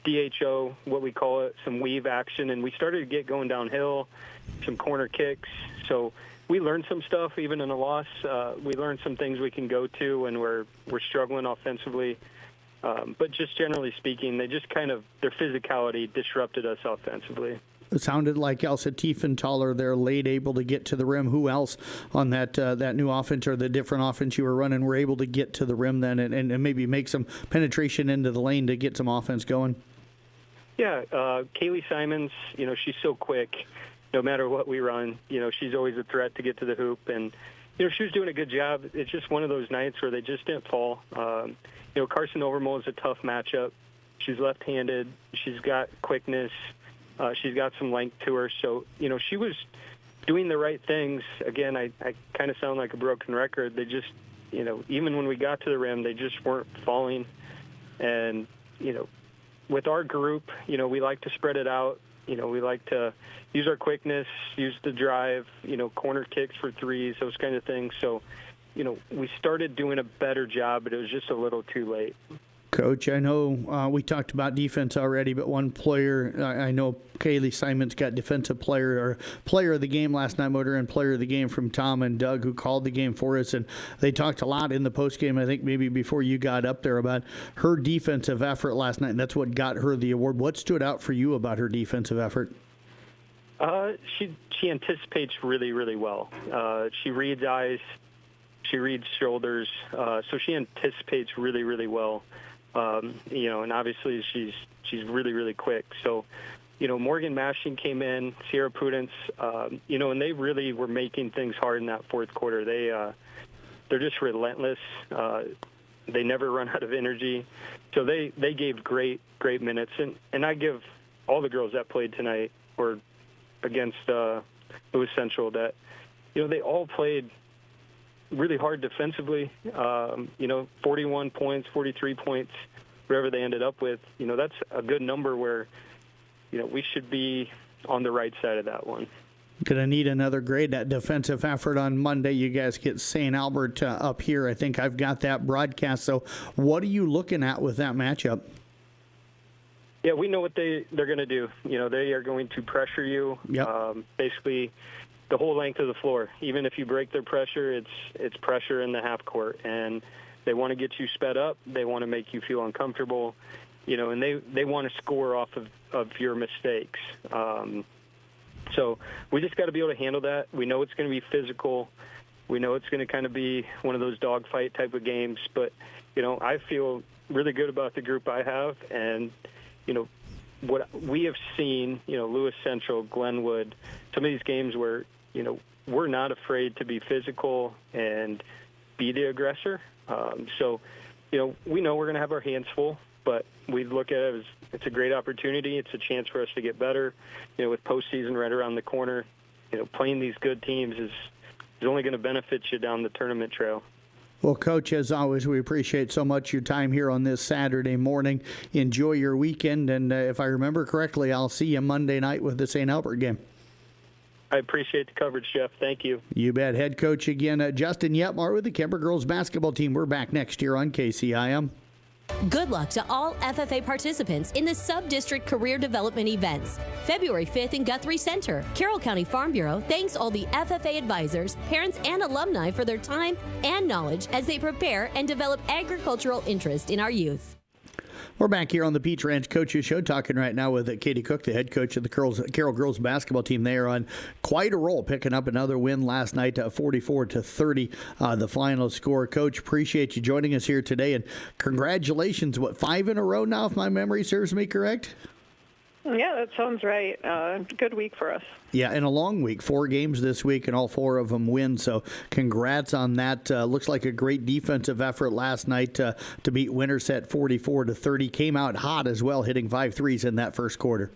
DHO, what we call it, some weave action, and we started to get going downhill, some corner kicks. So we learned some stuff even in a loss. We learned some things we can go to when we're struggling offensively. But just generally speaking, their physicality disrupted us offensively. It sounded like Elsa Tiefenthaler there late, able to get to the rim. Who else on that new offense or the different offense you were running were able to get to the rim then and maybe make some penetration into the lane to get some offense going? Yeah, Kaylee Simons, she's so quick. No matter what we run, she's always a threat to get to the hoop. And, she was doing a good job. It's just one of those nights where they just didn't fall. Carson Overmole is a tough matchup. She's left-handed. She's got quickness. She's got some length to her. So, she was doing the right things. Again, I kind of sound like a broken record. They just, even when we got to the rim, they just weren't falling. And, with our group, we like to spread it out. We like to use our quickness, use the drive, corner kicks for threes, those kind of things. So, we started doing a better job, but it was just a little too late. Coach, I know we talked about defense already, but one player, I know Kaylee Simons got defensive player of the game last night, Motor, and player of the game from Tom and Doug, who called the game for us. And they talked a lot in the postgame, I think maybe before you got up there, about her defensive effort last night, and that's what got her the award. What stood out for you about her defensive effort? She anticipates really, really well. She reads eyes. She reads shoulders. So she anticipates really, really well. And obviously she's really, really quick. So, Morgan Mashing came in, Sierra Prudence, and they really were making things hard in that fourth quarter. They're just relentless. They never run out of energy. So they gave great minutes. And I give all the girls that played tonight or against Lewis Central that, they all played really hard defensively, 41 points, 43 points, whatever they ended up with. That's a good number where, we should be on the right side of that one. Going to need another great defensive effort on Monday. You guys get St. Albert up here. I think I've got that broadcast. So what are you looking at with that matchup? Yeah, we know what they're going to do. They are going to pressure you. Yep. Basically, the whole length of the floor. Even if you break their pressure, it's pressure in the half court, and they want to get you sped up. They want to make you feel uncomfortable, and they want to score off of your mistakes. So we just got to be able to handle that. We know it's going to be physical. We know it's going to kind of be one of those dogfight type of games. But I feel really good about the group I have, and what we have seen, Lewis Central, Glenwood, some of these games where, we're not afraid to be physical and be the aggressor. So, we know we're going to have our hands full, but we look at it as it's a great opportunity. It's a chance for us to get better. With postseason right around the corner, playing these good teams is only going to benefit you down the tournament trail. Well, Coach, as always, we appreciate so much your time here on this Saturday morning. Enjoy your weekend, and if I remember correctly, I'll see you Monday night with the St. Albert game. I appreciate the coverage, Jeff. Thank you. You bet. Head coach again, Justin Yetmar with the Kemper girls basketball team. We're back next year on KCIM. Good luck to all FFA participants in the Sub-District Career Development events. February 5th in Guthrie Center. Carroll County Farm Bureau thanks all the FFA advisors, parents, and alumni for their time and knowledge as they prepare and develop agricultural interest in our youth. We're back here on the Peach Ranch Coaches Show, talking right now with Katie Cook, the head coach of the Carroll girls basketball team. They are on quite a roll, picking up another win last night, 44-30, the final score. Coach, appreciate you joining us here today, and congratulations. 5 in a row now, if my memory serves me correct? Yeah, that sounds right. Good week for us. Yeah, and a long week. 4 games this week, and all 4 of them win. So congrats on that. Looks like a great defensive effort last night to beat Winterset 44-30. Came out hot as well, hitting 5 threes in that first quarter.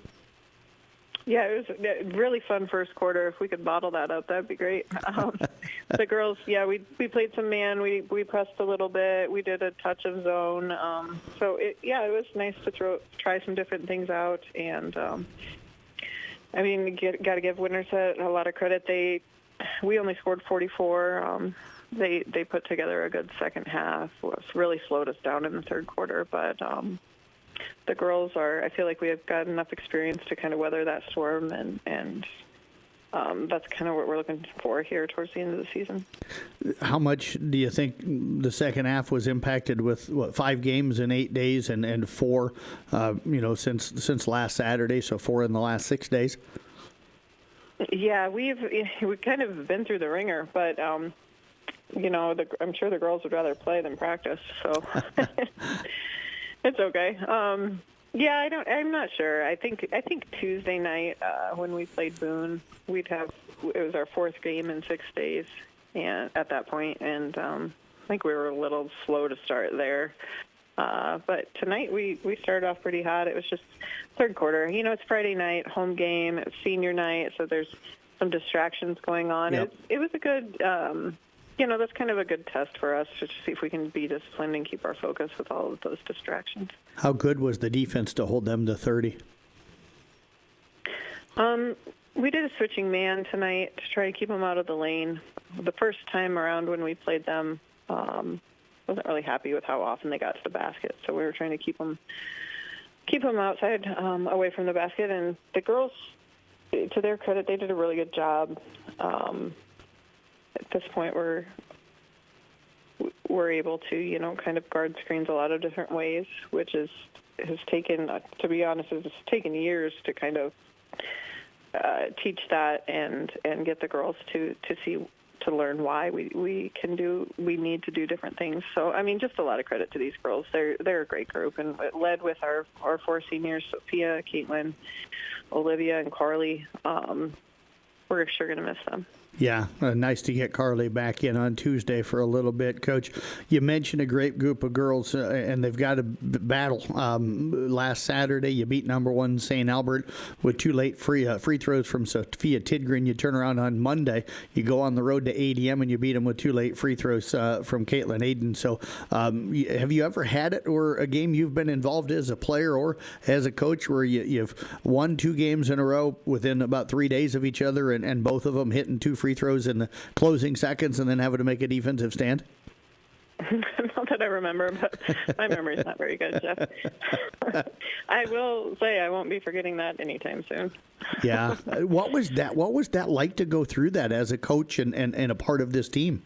Yeah, it was a really fun first quarter. If we could bottle that up, that'd be great. The girls, we played some man. We pressed a little bit. We did a touch of zone. It was nice to try some different things out. And got to give Winterset a lot of credit. We only scored 44. They put together a good second half. Really slowed us down in the third quarter, but. The girls I feel like we have got enough experience to kind of weather that storm, and that's kind of what we're looking for here towards the end of the season. How much do you think the second half was impacted with 5 games in 8 days and 4, since last Saturday, so 4 in the last 6 days? Yeah, we've kind of been through the ringer, but I'm sure the girls would rather play than practice, so. It's okay. I'm not sure. I think Tuesday night when we played Boone, it was our 4th game in 6 days, and at that point, and I think we were a little slow to start there. But tonight we started off pretty hot. It was just third quarter. It's Friday night, home game. It's senior night, so there's some distractions going on. Yep. It was a good. That's kind of a good test for us to see if we can be disciplined and keep our focus with all of those distractions. How good was the defense to hold them to 30? We did a switching man tonight to try to keep them out of the lane. The first time around when we played them, wasn't really happy with how often they got to the basket, so we were trying to keep them outside, away from the basket. And the girls, to their credit, they did a really good job. At this point, we're able to, kind of guard screens a lot of different ways, which has taken, to be honest, it's taken years to kind of teach that and get the girls to learn why we need to do different things. So, just a lot of credit to these girls. They're a great group, and it led with our 4 seniors, Sophia, Caitlin, Olivia, and Carly. We're sure going to miss them. Yeah, nice to get Carly back in on Tuesday for a little bit. Coach, you mentioned a great group of girls, and they've got a battle. Last Saturday, you beat number 1 St. Albert with 2 late free throws from Sophia Tidgren. You turn around on Monday, you go on the road to ADM, and you beat them with 2 late free throws from Caitlin Aiden. So have you ever had it or a game you've been involved as a player or as a coach where you've won 2 games in a row within about 3 days of each other and both of them hitting 2 free throws in the closing seconds and then having to make a defensive stand? Not that I remember, but my memory's not very good, Jeff. I will say I won't be forgetting that anytime soon. Yeah. What was that like to go through that as a coach and a part of this team?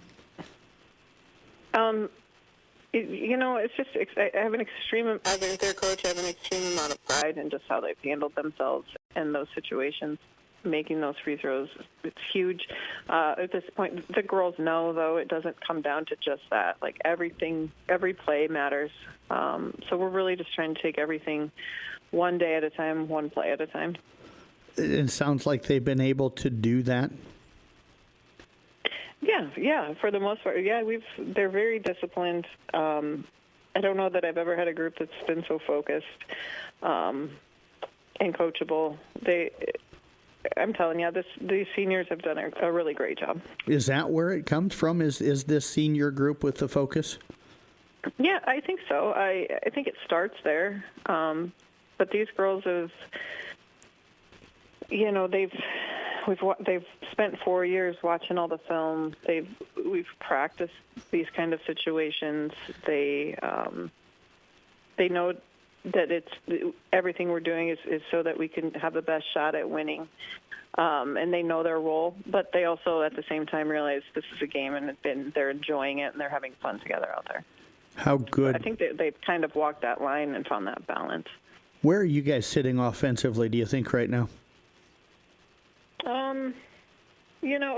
It's just, I have an extreme, as their coach, I have an extreme amount of pride in just how they've handled themselves in those situations. Making those free throws, it's huge. At this point, the girls know, though, it doesn't come down to just that. Like, every play matters. So we're really just trying to take everything one day at a time, one play at a time. It sounds like they've been able to do that. Yeah, for the most part. Yeah, they're very disciplined. I don't know that I've ever had a group that's been so focused and coachable. I'm telling you, these seniors have done a really great job. Is that where it comes from? Is this senior group with the focus? Yeah, I think so. I think it starts there. But these girls have, they've spent 4 years watching all the film. We've practiced these kind of situations. They know that everything we're doing is so that we can have the best shot at winning. And they know their role, but they also at the same time realize this is a game and they're enjoying it and they're having fun together out there. How good. I think they've kind of walked that line and found that balance. Where are you guys sitting offensively, do you think, right now?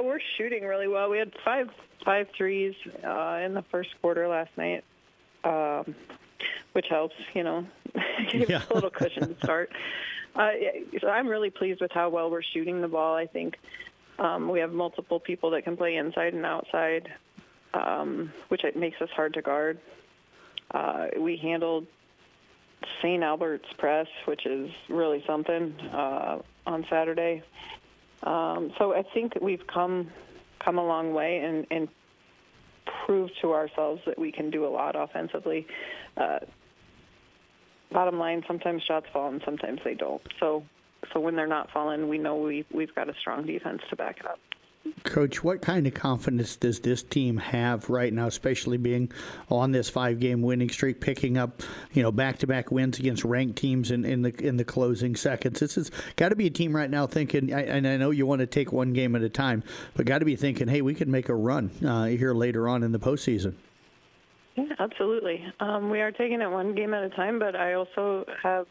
We're shooting really well. We had five threes in the first quarter last night, which helps, gives us a little cushion to start. So I'm really pleased with how well we're shooting the ball. I think we have multiple people that can play inside and outside, which makes us hard to guard. We handled St. Albert's press, which is really something. on Saturday. So I think we've come a long way and proved to ourselves that we can do a lot offensively. Bottom line, sometimes shots fall and sometimes they don't. So when they're not falling, we know we've got a strong defense to back it up. Coach, what kind of confidence does this team have right now, especially being on this 5-game winning streak, picking up, back-to-back wins against ranked teams in the closing seconds? This has got to be a team right now thinking, and I know you want to take one game at a time, but got to be thinking, hey, we could make a run here later on in the postseason. Yeah, absolutely. We are taking it one game at a time, but I also have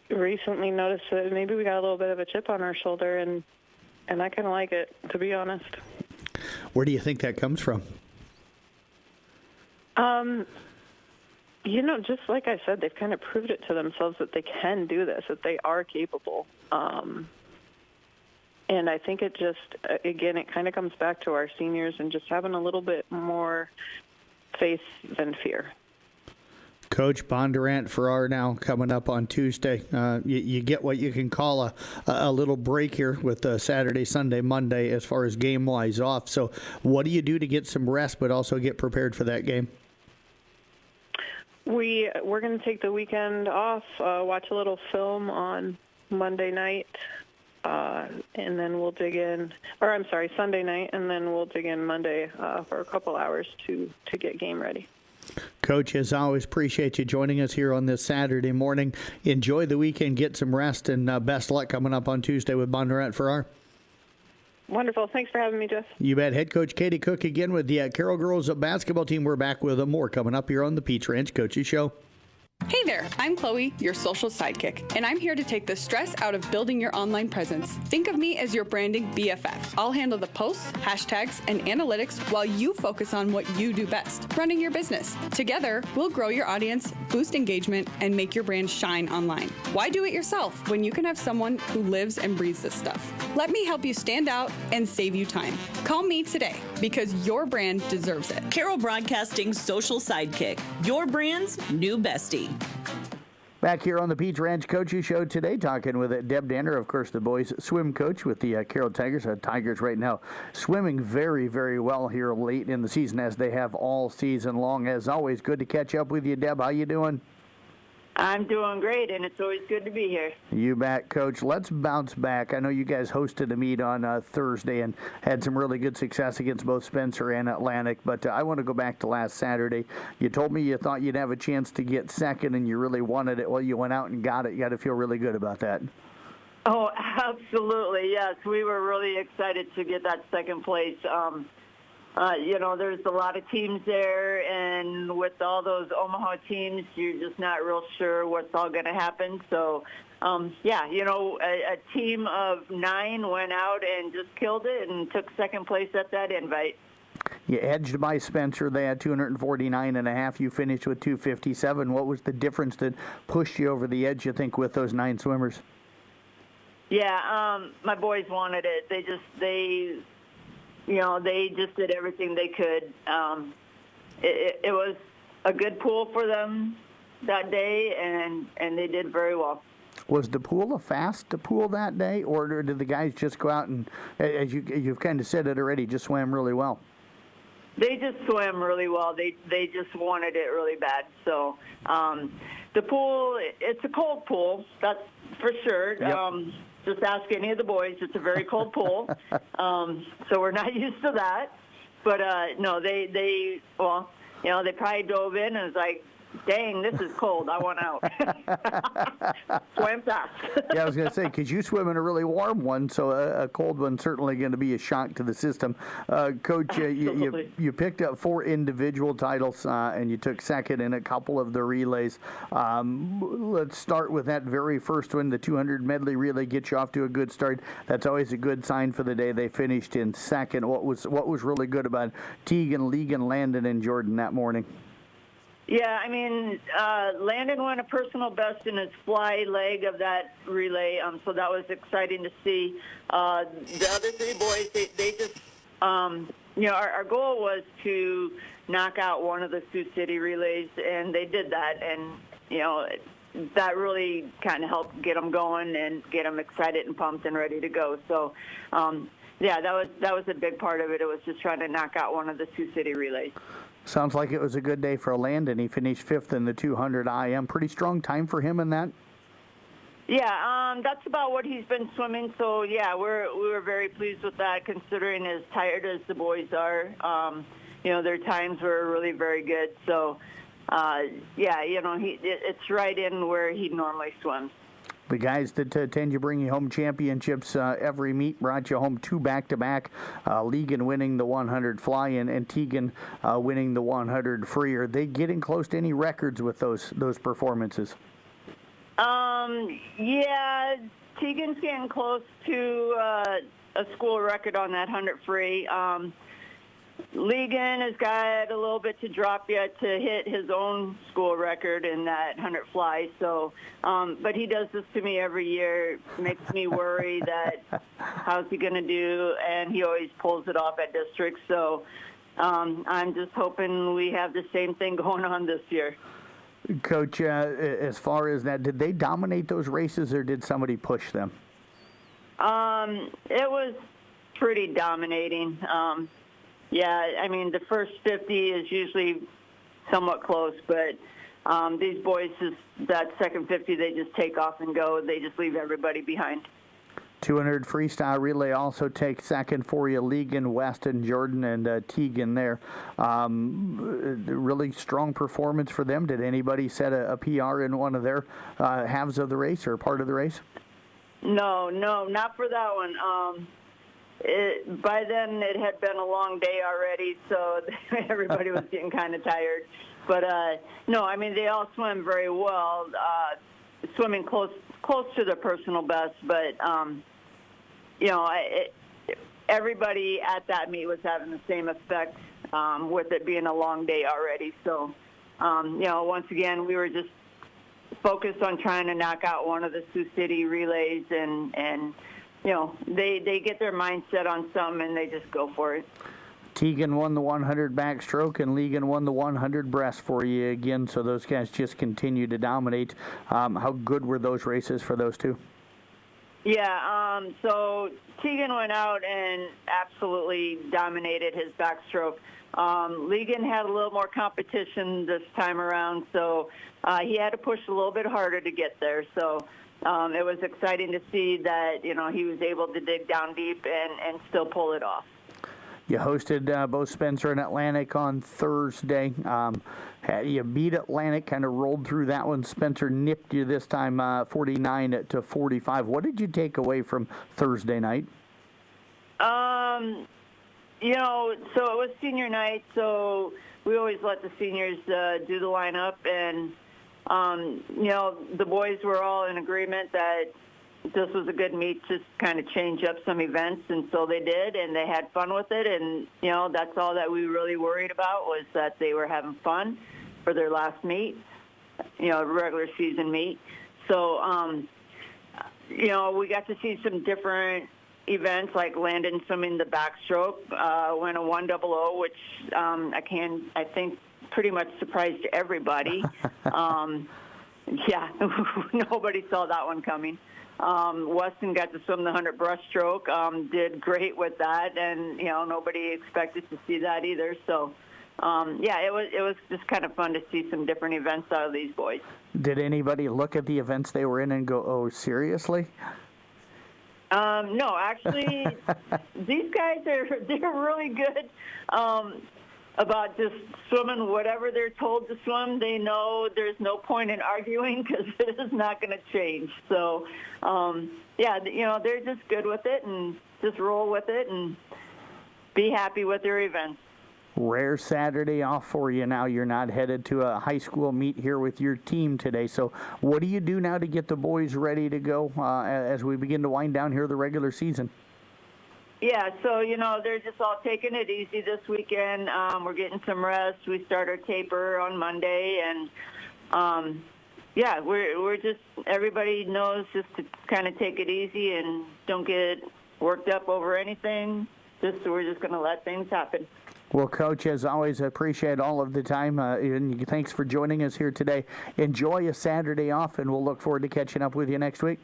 recently noticed that maybe we got a little bit of a chip on our shoulder, and I kind of like it, to be honest. Where do you think that comes from? Just like I said, they've kind of proved it to themselves that they can do this, that they are capable. And I think it just, again, it kind of comes back to our seniors and just having a little bit more faith than fear. Coach, Bondurant-Farrar now coming up on Tuesday. You get what you can call a little break here with Saturday, Sunday, Monday as far as game-wise off. So what do you do to get some rest but also get prepared for that game? We're going to take the weekend off, watch a little film on Monday night, and then we'll dig in, Sunday night, and then we'll dig in Monday for a couple hours to get game ready. Coach, as always, appreciate you joining us here on this Saturday morning. Enjoy the weekend, get some rest, and best luck coming up on Tuesday with Bondurant-Farrar. Wonderful. Thanks for having me, Jeff. You bet. Head coach Katie Cook again with the Carroll girls basketball team. We're back with more coming up here on the Peach Ranch Coaches Show. Hey there, I'm Chloe, your social sidekick, and I'm here to take the stress out of building your online presence. Think of me as your branding BFF. I'll handle the posts, hashtags, and analytics while you focus on what you do best, running your business. Together, we'll grow your audience, boost engagement, and make your brand shine online. Why do it yourself when you can have someone who lives and breathes this stuff? Let me help you stand out and save you time. Call me today because your brand deserves it. Carroll Broadcasting's social sidekick, your brand's new bestie. Back here on the Peach Ranch Coaches Show today, talking with Deb Danner, of course, the boys swim coach with the Carroll Tigers. Tigers right now swimming very, very well here late in the season, as they have all season long. As always, good to catch up with you, Deb. How you doing? I'm doing great, and it's always good to be here. You bet, Coach. Let's bounce back. I know you guys hosted a meet on Thursday and had some really good success against both Spencer and Atlantic, but I want to go back to last Saturday. You told me you thought you'd have a chance to get second, and you really wanted it. Well, you went out and got it. You got to feel really good about that. Oh, absolutely, yes. We were really excited to get that second place. There's a lot of teams there, and with all those Omaha teams, you're just not real sure what's all going to happen. So, a team of 9 went out and just killed it and took second place at that invite. You edged by Spencer. They had 249.5. You finished with 257. What was the difference that pushed you over the edge, you think, with those 9 swimmers? Yeah, my boys wanted it. They just did everything they could. It was a good pool for them that day, and they did very well. Was the pool a fast pool that day, or did the guys just go out and, as you've kind of said it already, just swam really well? They just swam really well. They just wanted it really bad. So the pool, it's a cold pool, that's for sure. Yep. Just ask any of the boys. It's a very cold pool, so we're not used to that. But no, they probably dove in and was like, dang, this is cold. I want out. Swam fast. Yeah, I was going to say, because you swim in a really warm one, so a cold one's certainly going to be a shock to the system. Coach, you picked up 4 individual titles, and you took second in a couple of the relays. Let's start with that very first one, the 200 medley relay. Gets you off to a good start. That's always a good sign for the day. They finished in second. What was really good about Tegan, Legan, Landon, and Jordan that morning? Yeah, Landon won a personal best in his fly leg of that relay, so that was exciting to see. The other 3 boys, they just, our goal was to knock out one of the Sioux City relays, and they did that. And, that really kind of helped get them going and get them excited and pumped and ready to go. So, yeah, that was a big part of it. It was just trying to knock out one of the Sioux City relays. Sounds like it was a good day for Landon. He finished 5th in the 200 IM. Pretty strong time for him in that? Yeah, that's about what he's been swimming. So, yeah, we were very pleased with that, considering as tired as the boys are. Their times were really very good. So, yeah, it's right in where he normally swims. The guys that tend to bring you home championships every meet brought you home 2 back-to-back. Legan winning the 100 fly and Tegan winning the 100 free. Are they getting close to any records with those performances? Yeah, Tegan's getting close to a school record on that 100 free. Legan has got a little bit to drop yet to hit his own school record in that 100 fly. So, but he does this to me every year. Makes me worry that how's he going to do, and he always pulls it off at districts. So, I'm just hoping we have the same thing going on this year. Coach, as far as that, did they dominate those races, or did somebody push them? It was pretty dominating. Yeah, I mean, the first 50 is usually somewhat close, but these boys, that second 50, they just take off and go. They just leave everybody behind. 200 freestyle relay also takes second for you. Legan, Weston, Jordan, and Tegan there. Really strong performance for them. Did anybody set a PR in one of their halves of the race or part of the race? No, not for that one. By then, it had been a long day already, so everybody was getting kind of tired. But, no, I mean, they all swim very well, swimming close to their personal best. But, everybody at that meet was having the same effect with it being a long day already. So, once again, we were just focused on trying to knock out one of the Sioux City relays and they get their mindset on something and they just go for it. Tegan won the 100 backstroke and Legan won the 100 breast for you again, so those guys just continue to dominate. How good were those races for those two? Yeah, so Tegan went out and absolutely dominated his backstroke. Legan had a little more competition this time around, so he had to push a little bit harder to get there. So it was exciting to see that, he was able to dig down deep and still pull it off. You hosted both Spencer and Atlantic on Thursday. You beat Atlantic, kind of rolled through that one. Spencer nipped you this time 49-45. What did you take away from Thursday night? So it was senior night, so we always let the seniors do the lineup. And, the boys were all in agreement that this was a good meet to kind of change up some events, and so they did, and they had fun with it. And, that's all that we really worried about, was that they were having fun for their last meet, regular season meet. So, we got to see some different events, like Landon swimming the backstroke, went a 100, which I think pretty much surprised everybody. Yeah, nobody saw that one coming. Weston got to swim the 100 breaststroke, did great with that, and nobody expected to see that either. So, it was just kind of fun to see some different events out of these boys. Did anybody look at the events they were in and go, "Oh, seriously"? No, actually, these guys they're really good about just swimming whatever they're told to swim. They know there's no point in arguing because it is not going to change. So, they're just good with it and just roll with it and be happy with their events. Rare Saturday off for you now. You're not headed to a high school meet here with your team today. So what do you do now to get the boys ready to go as we begin to wind down here the regular season? Yeah, so, they're just all taking it easy this weekend. We're getting some rest. We start our taper on Monday. And, we're just, everybody knows just to kind of take it easy and don't get worked up over anything. We're just going to let things happen. Well, Coach, as always, I appreciate all of the time, and thanks for joining us here today. Enjoy a Saturday off, and we'll look forward to catching up with you next week.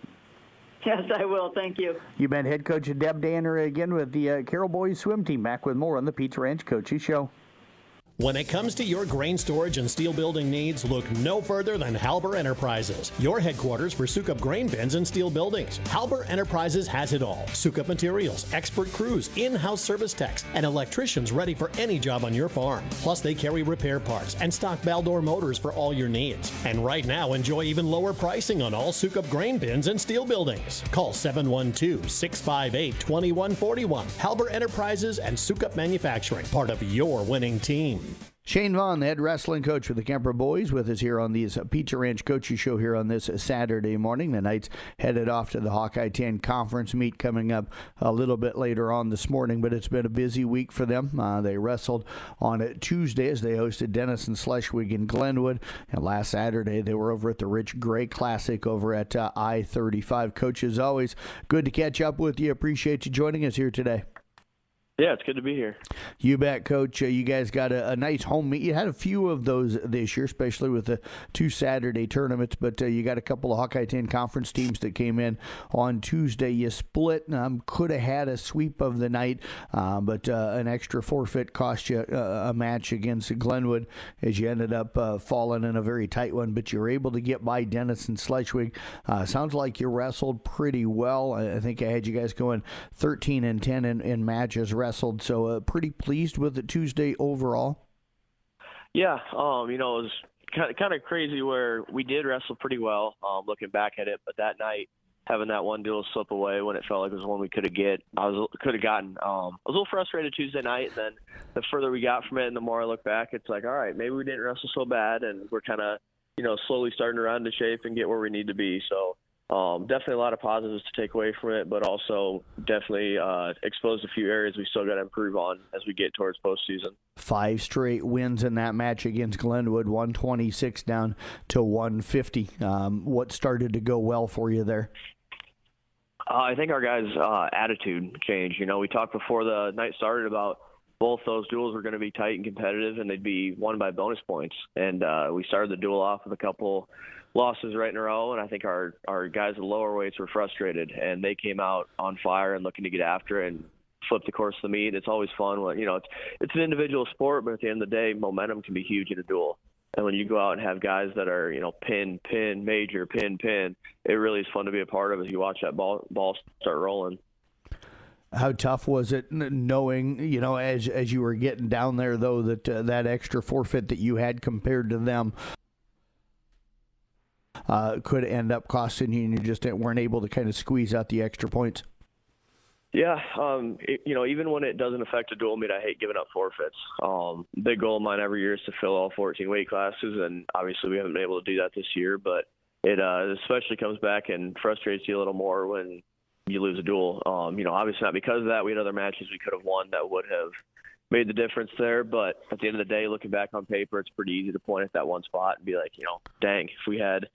Yes, I will. Thank you. You've been head coach Deb Danner again with the Carroll Boys swim team. Back with more on the Pizza Ranch Coaches Show. When it comes to your grain storage and steel building needs, look no further than Halber Enterprises, your headquarters for Sukup grain bins and steel buildings. Halber Enterprises has it all. Sukup materials, expert crews, in-house service techs, and electricians ready for any job on your farm. Plus, they carry repair parts and stock Baldor motors for all your needs. And right now, enjoy even lower pricing on all Sukup grain bins and steel buildings. Call 712-658-2141. Halber Enterprises and Sukup Manufacturing, part of your winning team. Shane Vaughn, the head wrestling coach for the Kemper Boys, with us here on the Pizza Ranch Coaches Show here on this Saturday morning. The Knights headed off to the Hawkeye 10 conference meet coming up a little bit later on this morning, but it's been a busy week for them. They wrestled on Tuesday as they hosted Denison Schleswig in Glenwood, and last Saturday they were over at the Rich Gray Classic over at I-35. Coach, as always, good to catch up with you. Appreciate you joining us here today. Yeah, it's good to be here. You bet, Coach. You guys got a nice home meet. You had a few of those this year, especially with the 2 Saturday tournaments, but you got a couple of Hawkeye 10 conference teams that came in on Tuesday. You split. Could have had a sweep of the night, but an extra forfeit cost you a match against Glenwood as you ended up falling in a very tight one, but you were able to get by Denison Schleswig. Sounds like you wrestled pretty well. I think I had you guys going 13-10 in matches wrestled, so pretty pleased with it Tuesday overall. Yeah, it was kind of crazy where we did wrestle pretty well looking back at it, but that night having that one duel slip away when it felt like it was one we could have gotten. I was a little frustrated Tuesday night, and then the further we got from it and the more I look back, it's like, all right, maybe we didn't wrestle so bad, and we're kind of slowly starting to round into shape and get where we need to be. So definitely a lot of positives to take away from it, but also definitely exposed a few areas we still got to improve on as we get towards postseason. 5 straight wins in that match against Glenwood, 126 down to 150. What started to go well for you there? I think our guys' attitude changed. We talked before the night started about both those duels were going to be tight and competitive, and they'd be won by bonus points. And we started the duel off with a couple losses right in a row, and I think our guys at the lower weights were frustrated, and they came out on fire and looking to get after it and flip the course of the meet. It's always fun when it's an individual sport, but at the end of the day, momentum can be huge in a duel. And when you go out and have guys that are pin, major, pin, it really is fun to be a part of as you watch that ball start rolling. How tough was it knowing, as you were getting down there, though, that that extra forfeit that you had compared to them could end up costing you, and you just weren't able to kind of squeeze out the extra points? Yeah, even when it doesn't affect a dual meet, I hate giving up forfeits. Big goal of mine every year is to fill all 14 weight classes, and obviously we haven't been able to do that this year, but it especially comes back and frustrates you a little more when you lose a duel. Obviously not because of that. We had other matches we could have won that would have made the difference there, but at the end of the day, looking back on paper, it's pretty easy to point at that one spot and be like, dang, if we had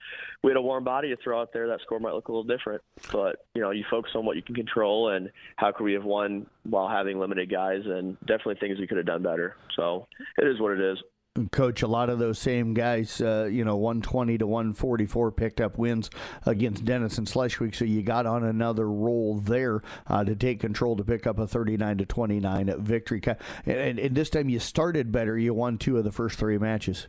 a warm body to throw out there, that score might look a little different. But you focus on what you can control and how could we have won while having limited guys, and definitely things we could have done better. So it is what it is. Coach, a lot of those same guys, 120 to 144 picked up wins against Denison Schleswig, so you got on another roll there to take control to pick up a 39 to 29 victory. And this time you started better. You won 2 of the first 3 matches.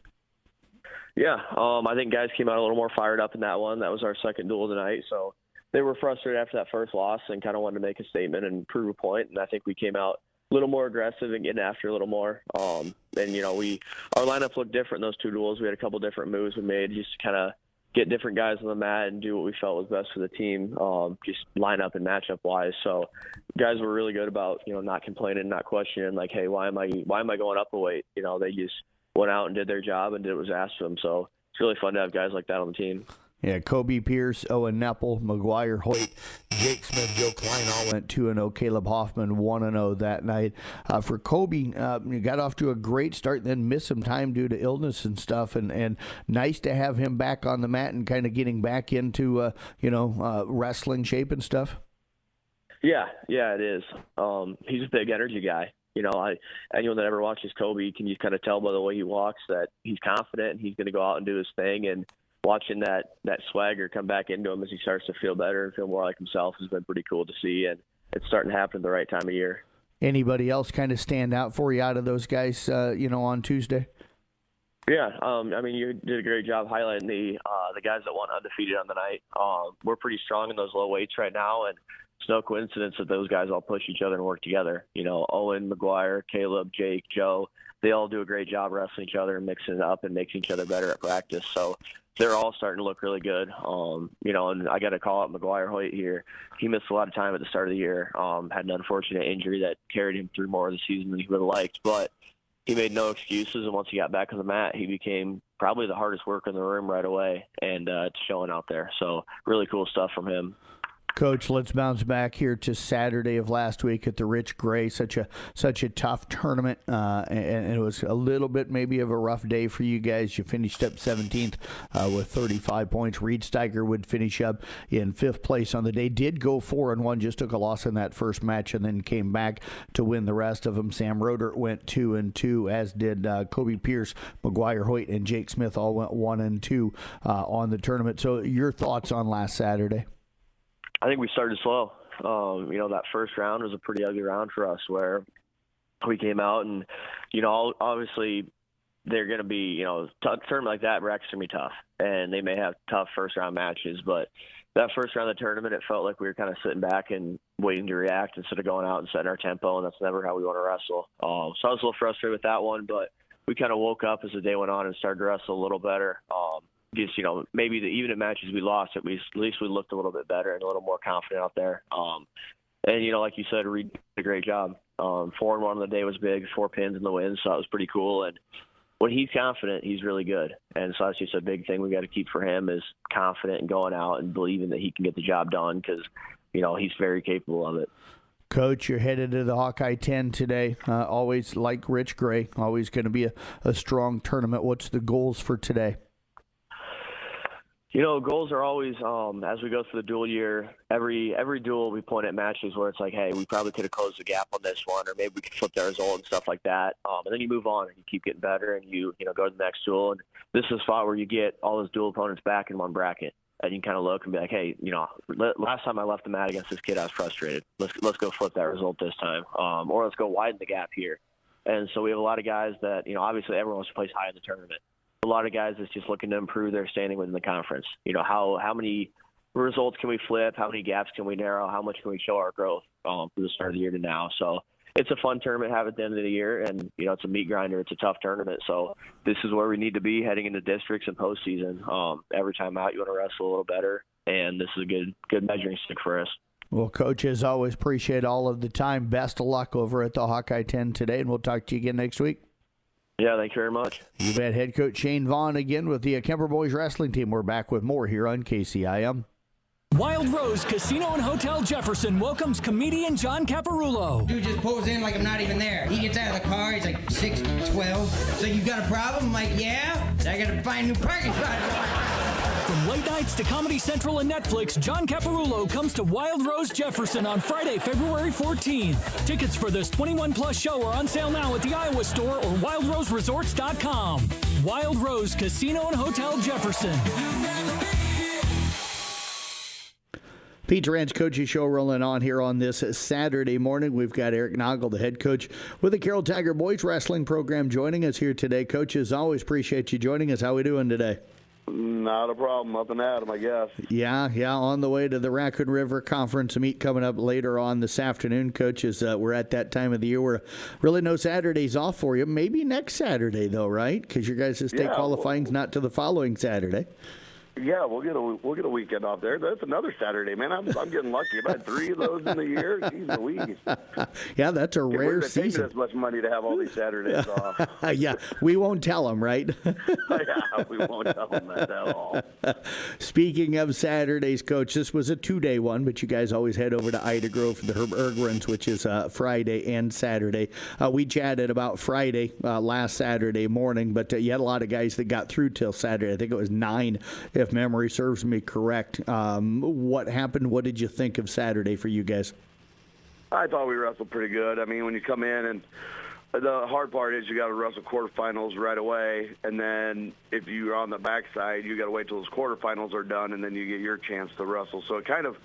Yeah, I think guys came out a little more fired up in that one. That was our second duel tonight, so they were frustrated after that first loss and kind of wanted to make a statement and prove a point, and I think we came out a little more aggressive and getting after a little more. And our lineup looked different in those 2 duels. We had a couple different moves we made just to kind of get different guys on the mat and do what we felt was best for the team, just line up and matchup wise. So guys were really good about, not complaining, not questioning, like, hey, why am I going up a weight? They just went out and did their job and did what was asked of them. So it's really fun to have guys like that on the team. Yeah, Kobe Pierce, Owen Neppel, McGuire Hoyt, Jake Smith, Joe Klein all went 2-0. Caleb Hoffman 1-0 that night. For Kobe, you got off to a great start, then missed some time due to illness and stuff, and nice to have him back on the mat and kind of getting back into wrestling shape and stuff. Yeah, it is. He's a big energy guy. anyone that ever watches Kobe can just kind of tell by the way he walks that he's confident and he's going to go out and do his thing. And watching that swagger come back into him as he starts to feel better and feel more like himself has been pretty cool to see. And it's starting to happen at the right time of year. Anybody else kind of stand out for you out of those guys, on Tuesday? Yeah, you did a great job highlighting the guys that won undefeated on the night. We're pretty strong in those low weights right now, and it's no coincidence that those guys all push each other and work together. Owen, McGuire, Caleb, Jake, Joe, they all do a great job wrestling each other and mixing it up and making each other better at practice. So they're all starting to look really good. And I got to call out McGuire Hoyt here. He missed a lot of time at the start of the year, had an unfortunate injury that carried him through more of the season than he would have liked, but he made no excuses, and once he got back on the mat, he became probably the hardest worker in the room right away, and it's showing out there. So really cool stuff from him. Coach, let's bounce back here to Saturday of last week at the Rich Gray. Such a tough tournament, and it was a little bit maybe of a rough day for you guys. You finished up 17th with 35 points. Reed Steiger would finish up in 5th place on the day. Did go 4-1, just took a loss in that first match, and then came back to win the rest of them. Sam Roeder went 2-2, as did Kobe Pierce, McGuire Hoyt, and Jake Smith all went 1-2 on the tournament. So your thoughts on last Saturday? I think we started slow. That first round was a pretty ugly round for us where we came out and, obviously they're going to be, tournament like that, brackets going to be tough. And they may have tough first round matches. But that first round of the tournament, it felt like we were kind of sitting back and waiting to react instead of going out and setting our tempo. And that's never how we want to wrestle. So I was a little frustrated with that one. But we kind of woke up as the day went on and started to wrestle a little better. Just, maybe even in matches we lost, at least we looked a little bit better and a little more confident out there. And, like you said, Reed did a great job. 4-1 on the day was big, 4 pins in the win, so that was pretty cool. And when he's confident, he's really good. And so that's just a big thing we got to keep for him is confident and going out and believing that he can get the job done because, he's very capable of it. Coach, you're headed to the Hawkeye 10 today. Always like Rich Gray, always going to be a strong tournament. What's the goals for today? Goals are always, as we go through the dual year, every dual we point at matches where it's like, hey, we probably could have closed the gap on this one, or maybe we could flip that result and stuff like that. And then you move on and you keep getting better and you go to the next duel. And this is a spot where you get all those dual opponents back in one bracket. And you can kind of look and be like, hey, last time I left the mat against this kid, I was frustrated. Let's go flip that result this time. Or let's go widen the gap here. And so we have a lot of guys that, obviously everyone wants to place high in the tournament. A lot of guys that's just looking to improve their standing within the conference. How many results can we flip? How many gaps can we narrow? How much can we show our growth from the start of the year to now? So it's a fun tournament to have at the end of the year, and it's a meat grinder. It's a tough tournament. So this is where we need to be heading into districts and postseason. Every time out, you want to wrestle a little better, and this is a good measuring stick for us. Well, Coach, as always, appreciate all of the time. Best of luck over at the Hawkeye 10 today, and we'll talk to you again next week. Yeah, thank you very much. You bet. Head coach Shane Vaughn again with the Kemper Boys wrestling team. We're back with more here on KCIM. Wild Rose Casino and Hotel Jefferson welcomes comedian John Caparulo. Dude just pulls in like I'm not even there. He gets out of the car, he's like 6'12". So you got a problem? I'm like, yeah. I got to find a new parking spot. From late nights to Comedy Central and Netflix, John Caparulo comes to Wild Rose Jefferson on Friday, February 14th. Tickets for this 21-plus show are on sale now at the Iowa Store or wildroseresorts.com. Wild Rose Casino and Hotel Jefferson. Pete Durant's Coachy Show rolling on here on this Saturday morning. We've got Eric Noggle, the head coach with the Carroll Tiger Boys wrestling program, joining us here today. Coach, as always, appreciate you joining us. How we doing today? Not a problem. Up and at 'em, I guess. Yeah, on the way to the Raccoon River Conference meet coming up later on this afternoon, coaches. We're at that time of the year where really no Saturdays off for you. Maybe next Saturday, though, right? Because your guys' state qualifying's not to the following Saturday. Yeah, we'll get a weekend off there. That's another Saturday, man. I'm getting lucky. I've had 3 of those in the year. Jeez Louise. Yeah, that's a rare season. Taking as much money to have all these Saturdays off. Yeah, we won't tell them, right? Yeah, we won't tell them that at all. Speaking of Saturdays, Coach, this was a 2-day one, but you guys always head over to Ida Grove for the Herb Ergrens, which is Friday and Saturday. We chatted about Friday last Saturday morning, but you had a lot of guys that got through till Saturday. I think it was 9, if memory serves me correct. What happened? What did you think of Saturday for you guys? I thought we wrestled pretty good. I mean, when you come in, and the hard part is you got to wrestle quarterfinals right away, and then if you're on the backside, you got to wait till those quarterfinals are done, and then you get your chance to wrestle. So it kind of,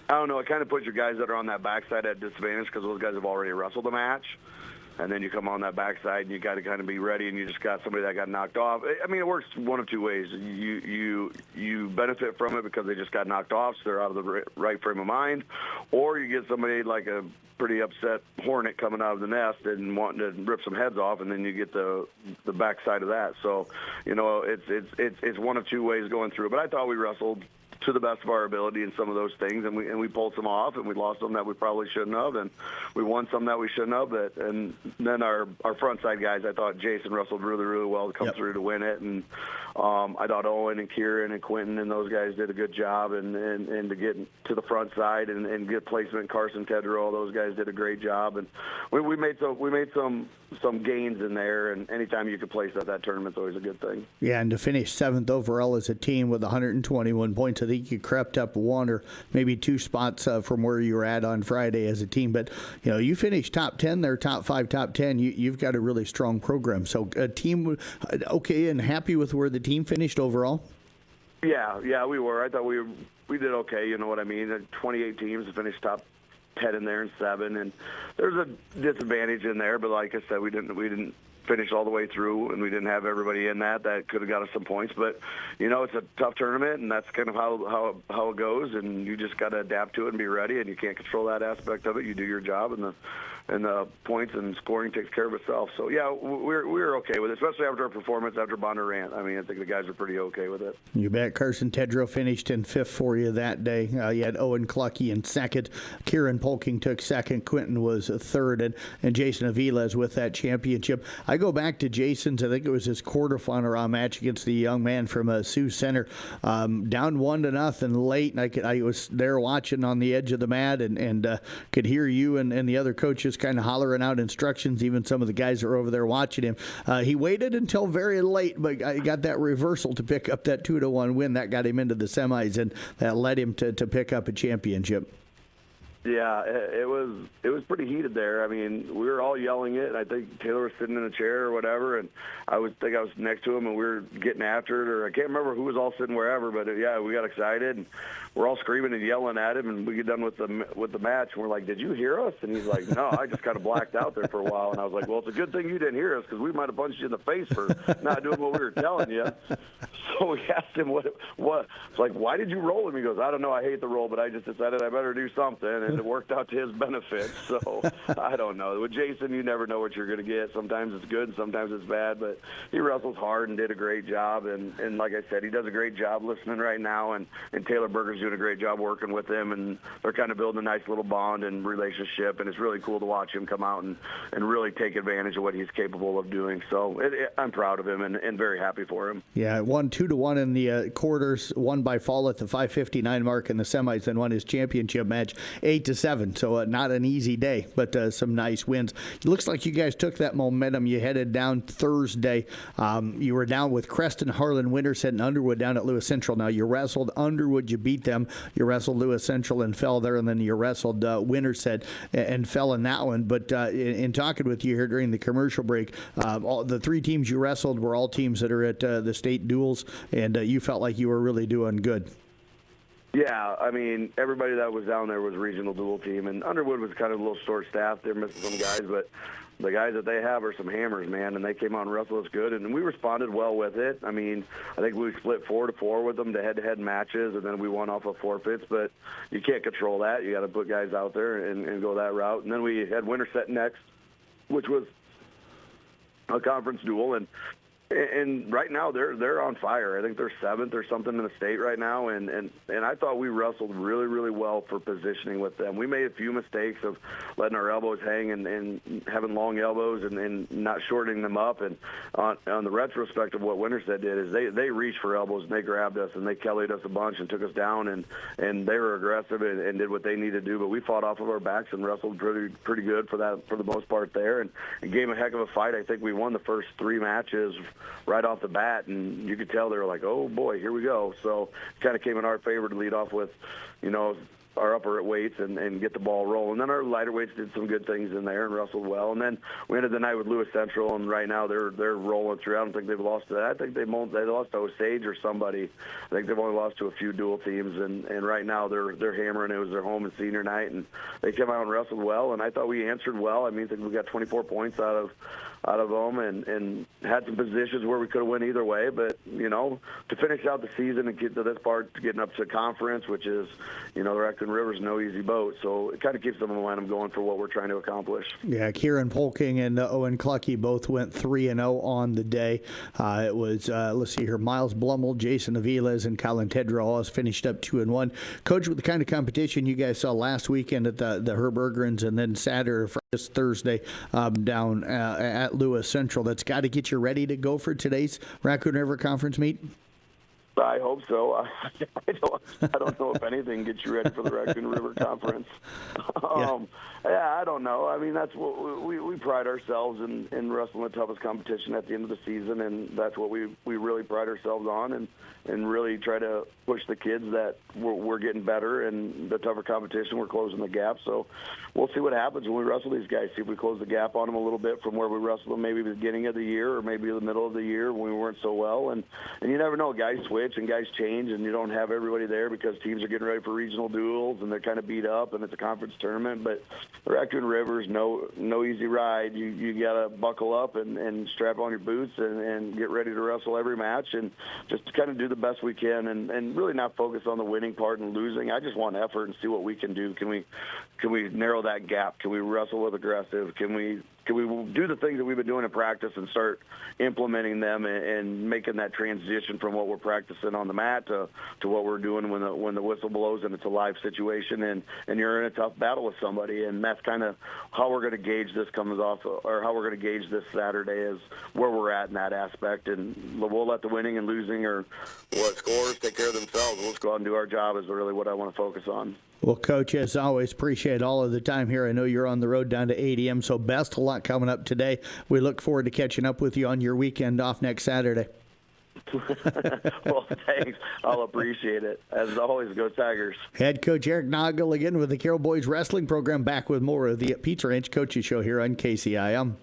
I don't know, it kind of puts your guys that are on that backside at disadvantage because those guys have already wrestled a match. And then you come on that backside and you got to kind of be ready, and you just got somebody that got knocked off. I mean, it works one of two ways. You benefit from it because they just got knocked off, so they're out of the right frame of mind, or you get somebody like a pretty upset hornet coming out of the nest and wanting to rip some heads off, and then you get the backside of that. So, you know, it's one of two ways going through. But I thought we wrestled to the best of our ability in some of those things, and we pulled some off, and we lost some that we probably shouldn't have, and we won some that we shouldn't have. And then our front side guys, I thought Jason wrestled really, really well to come through to win it, and I thought Owen and Kieran and Quentin and those guys did a good job, and to get to the front side and get placement. Carson Tedrow, those guys did a great job, and we made some gains in there. And anytime you can place at that tournament's always a good thing. Yeah, and to finish 7th overall as a team with 121 points, I think you crept up 1 or maybe 2 spots from where you were at on Friday as a team. But, you know, you finished top 10 there, top 5, top 10. You've got a really strong program. So a team, okay, and happy with where the team finished overall? Yeah, we were. I thought we did okay, you know what I mean? 28 teams finished top 10 in there and 7, and there's a disadvantage in there, but like I said, we didn't finish all the way through, and we didn't have everybody in that could have got us some points. But you know, it's a tough tournament, and that's kind of how it goes, and you just got to adapt to it and be ready, and you can't control that aspect of it. You do your job, and the points and scoring takes care of itself. So yeah, we're okay with it, especially after our performance after Bondurant. I mean, I think the guys are pretty okay with it. You bet. Carson Tedrow finished in 5th for you that day. You had Owen Clucky in 2nd. Kieran Polking took 2nd. Quentin was 3rd, and Jason Aviles with that championship. I go back to Jason's, I think it was his quarterfinal match against the young man from Sioux Center, down 1-0 late, and I was there watching on the edge of the mat, and could hear you and the other coaches kind of hollering out instructions. Even some of the guys are over there watching him. He waited until very late, but I got that reversal to pick up that 2-1 win. That got him into the semis, and that led him to pick up a championship. Yeah, it was pretty heated there. I mean, we were all yelling it. I think Taylor was sitting in a chair or whatever, and I was next to him, and we were getting after it. Or I can't remember who was all sitting wherever, but yeah, we got excited, and we're all screaming and yelling at him. And we get done with the match, and we're like, "Did you hear us?" And he's like, "No, I just kind of blacked out there for a while." And I was like, "Well, it's a good thing you didn't hear us, because we might have punched you in the face for not doing what we were telling you." So we asked him what. It's like, "Why did you roll him?" He goes, "I don't know. I hate the roll, but I just decided I better do something." And it worked out to his benefit. So I don't know. With Jason, you never know what you're going to get. Sometimes it's good and sometimes it's bad, but he wrestles hard and did a great job. And like I said, he does a great job listening right now, and Taylor Berger's doing a great job working with him, and they're kind of building a nice little bond and relationship, and it's really cool to watch him come out and really take advantage of what he's capable of doing. So I'm proud of him and very happy for him. Yeah, won 2-1 in the quarters, won by fall at the 5:59 mark in the semis, then won his championship match 8-7. So not an easy day, but some nice wins. It looks like you guys took that momentum. You headed down Thursday. You were down with Creston, Harlan, Winterset, and Underwood down at Lewis Central. Now, you wrestled Underwood. You beat them. You wrestled Lewis Central and fell there, and then you wrestled Winterset and fell in that one. But in talking with you here during the commercial break, all the 3 teams you wrestled were all teams that are at the state duels, and you felt like you were really doing good. Yeah, I mean, everybody that was down there was a regional dual team, and Underwood was kind of a little short-staffed. They're missing some guys, but the guys that they have are some hammers, man, and they came out and wrestled us good, and we responded well with it. I mean, I think we split 4-4 with them to head-to-head matches, and then we won off of forfeits, but you can't control that. You got to put guys out there and go that route. And then we had Winterset next, which was a conference duel, and right now they're on fire. I think they're 7th or something in the state right now, and I thought we wrestled really, really well for positioning with them. We made a few mistakes of letting our elbows hang and having long elbows and not shortening them up. And on the retrospect of what Winterset did is they reached for elbows and they grabbed us and they kellied us a bunch and took us down, and they were aggressive and did what they needed to do. But we fought off of our backs and wrestled pretty good for the most part there, and gave a heck of a fight. I think we won the first 3 matches right off the bat, and you could tell they were like, oh boy, here we go. So it kind of came in our favor to lead off with, our upper weights and get the ball rolling. Then our lighter weights did some good things in there and wrestled well. And then we ended the night with Lewis Central, and right now they're rolling through. I don't think they've lost to that. I think they lost to Osage or somebody. I think they've only lost to a few dual teams, and right now they're hammering. It was their home and senior night, and they came out and wrestled well. And I thought we answered well. I mean, I think we got 24 points out of them, and had some positions where we could have went either way. But to finish out the season and get to this part, getting up to conference, which is, the Raccoon River's no easy boat. So it kind of keeps the momentum going for what we're trying to accomplish. Yeah, Kieran Polking and Owen Clucky both went 3-0 on the day. It was, let's see here, Miles Blummel, Jason Aviles, and Colin Tedrow all finished up 2-1. Coach, with the kind of competition you guys saw last weekend at the Herb Ergrens, and then this Thursday down at Lewis Central, that's got to get you ready to go for today's Raccoon River Conference meet? I hope so. I don't know if anything gets you ready for the Raccoon River Conference. Yeah, I don't know. I mean, that's what we pride ourselves in wrestling the toughest competition at the end of the season, and that's what we really pride ourselves on, and really try to push the kids that we're getting better, and the tougher competition, we're closing the gap. So we'll see what happens when we wrestle these guys, see if we close the gap on them a little bit from where we wrestled them maybe the beginning of the year or maybe the middle of the year when we weren't so well. And you never know. Guys switch and guys change, and you don't have everybody there because teams are getting ready for regional duels, and they're kind of beat up, and it's a conference tournament. But the Raccoon River's no easy ride. You got to buckle up and strap on your boots and get ready to wrestle every match and just kind of do the best we can and really not focus on the winning part and losing. I just want effort and see what we can do. Can we narrow that gap? Can we wrestle with aggressive? Can we do the things that we've been doing in practice and start implementing them and making that transition from what we're practicing on the mat to what we're doing when the whistle blows and it's a live situation and you're in a tough battle with somebody. And that's kind of how we're going to gauge this how we're going to gauge this Saturday is where we're at in that aspect. And we'll let the winning and losing or what scores take care of themselves. We'll just go out and do our job is really what I want to focus on. Well, Coach, as always, appreciate all of the time here. I know you're on the road down to ADM, so best of luck coming up today. We look forward to catching up with you on your weekend off next Saturday. Well, thanks. I'll appreciate it. As always, go Tigers. Head Coach Eric Noggle again with the Carroll Boys Wrestling Program, back with more of the Pizza Ranch Coaches Show here on KCIM.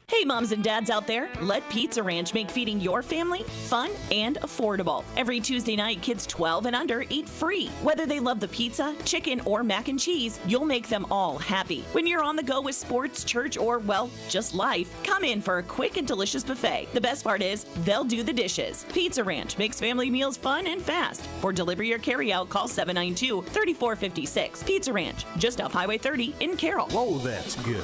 Hey, moms and dads out there, let Pizza Ranch make feeding your family fun and affordable. Every Tuesday night, kids 12 and under eat free. Whether they love the pizza, chicken, or mac and cheese, you'll make them all happy. When you're on the go with sports, church, or, well, just life, come in for a quick and delicious buffet. The best part is, they'll do the dishes. Pizza Ranch makes family meals fun and fast. For delivery or carry-out, call 792-3456. Pizza Ranch, just off Highway 30 in Carroll. Whoa, that's good.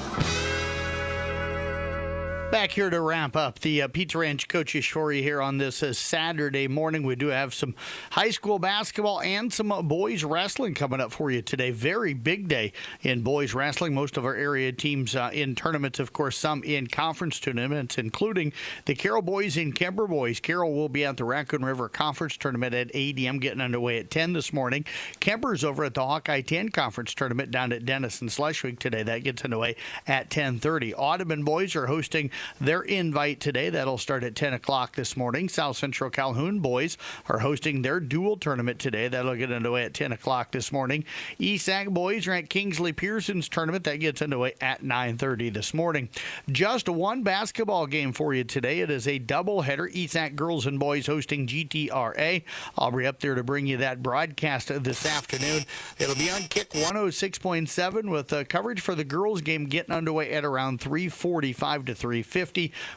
Back here to wrap up the Pizza Ranch Coaches Show here on this Saturday morning. We do have some high school basketball and some boys wrestling coming up for you today. Very big day in boys wrestling. Most of our area teams in tournaments, of course, some in conference tournaments, including the Carroll Boys and Kemper Boys. Carroll will be at the Raccoon River Conference Tournament at ADM, getting underway at 10 this morning. Kemper's over at the Hawkeye 10 Conference Tournament down at Denison Schleswig today. That gets underway at 10:30. Audubon Boys are hosting their invite today. That'll start at 10 o'clock this morning. South Central Calhoun boys are hosting their dual tournament today. That'll get underway at 10 o'clock this morning. ESAC boys are at Kingsley Pearson's tournament. That gets underway at 9:30 this morning. Just one basketball game for you today. It is a doubleheader. ESAC girls and boys hosting GTRA. I'll be up there to bring you that broadcast this afternoon. It'll be on Kick 106.7 with coverage for the girls game getting underway at around 3:45 to 3:50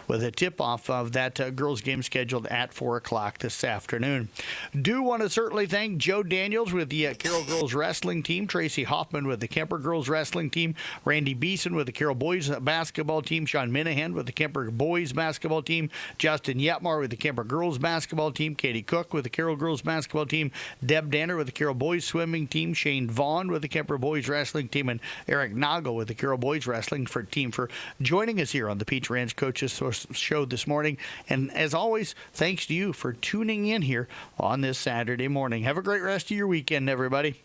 with a tip-off of that girls game scheduled at 4 o'clock this afternoon. Do want to certainly thank Joe Daniels with the Carroll Girls Wrestling Team, Tracy Hoffman with the Kemper Girls Wrestling Team, Randy Beeson with the Carroll Boys Basketball Team, Sean Minahan with the Kemper Boys Basketball Team, Justin Yetmar with the Kemper Girls Basketball Team, Katie Cook with the Carroll Girls Basketball Team, Deb Danner with the Carroll Boys Swimming Team, Shane Vaughn with the Kemper Boys Wrestling Team, and Eric Noggle with the Carroll Boys Wrestling Team for joining us here on the Pizza Ranch Coaches Show this morning. And as always, thanks to you for tuning in here on this Saturday morning. Have a great rest of your weekend, everybody.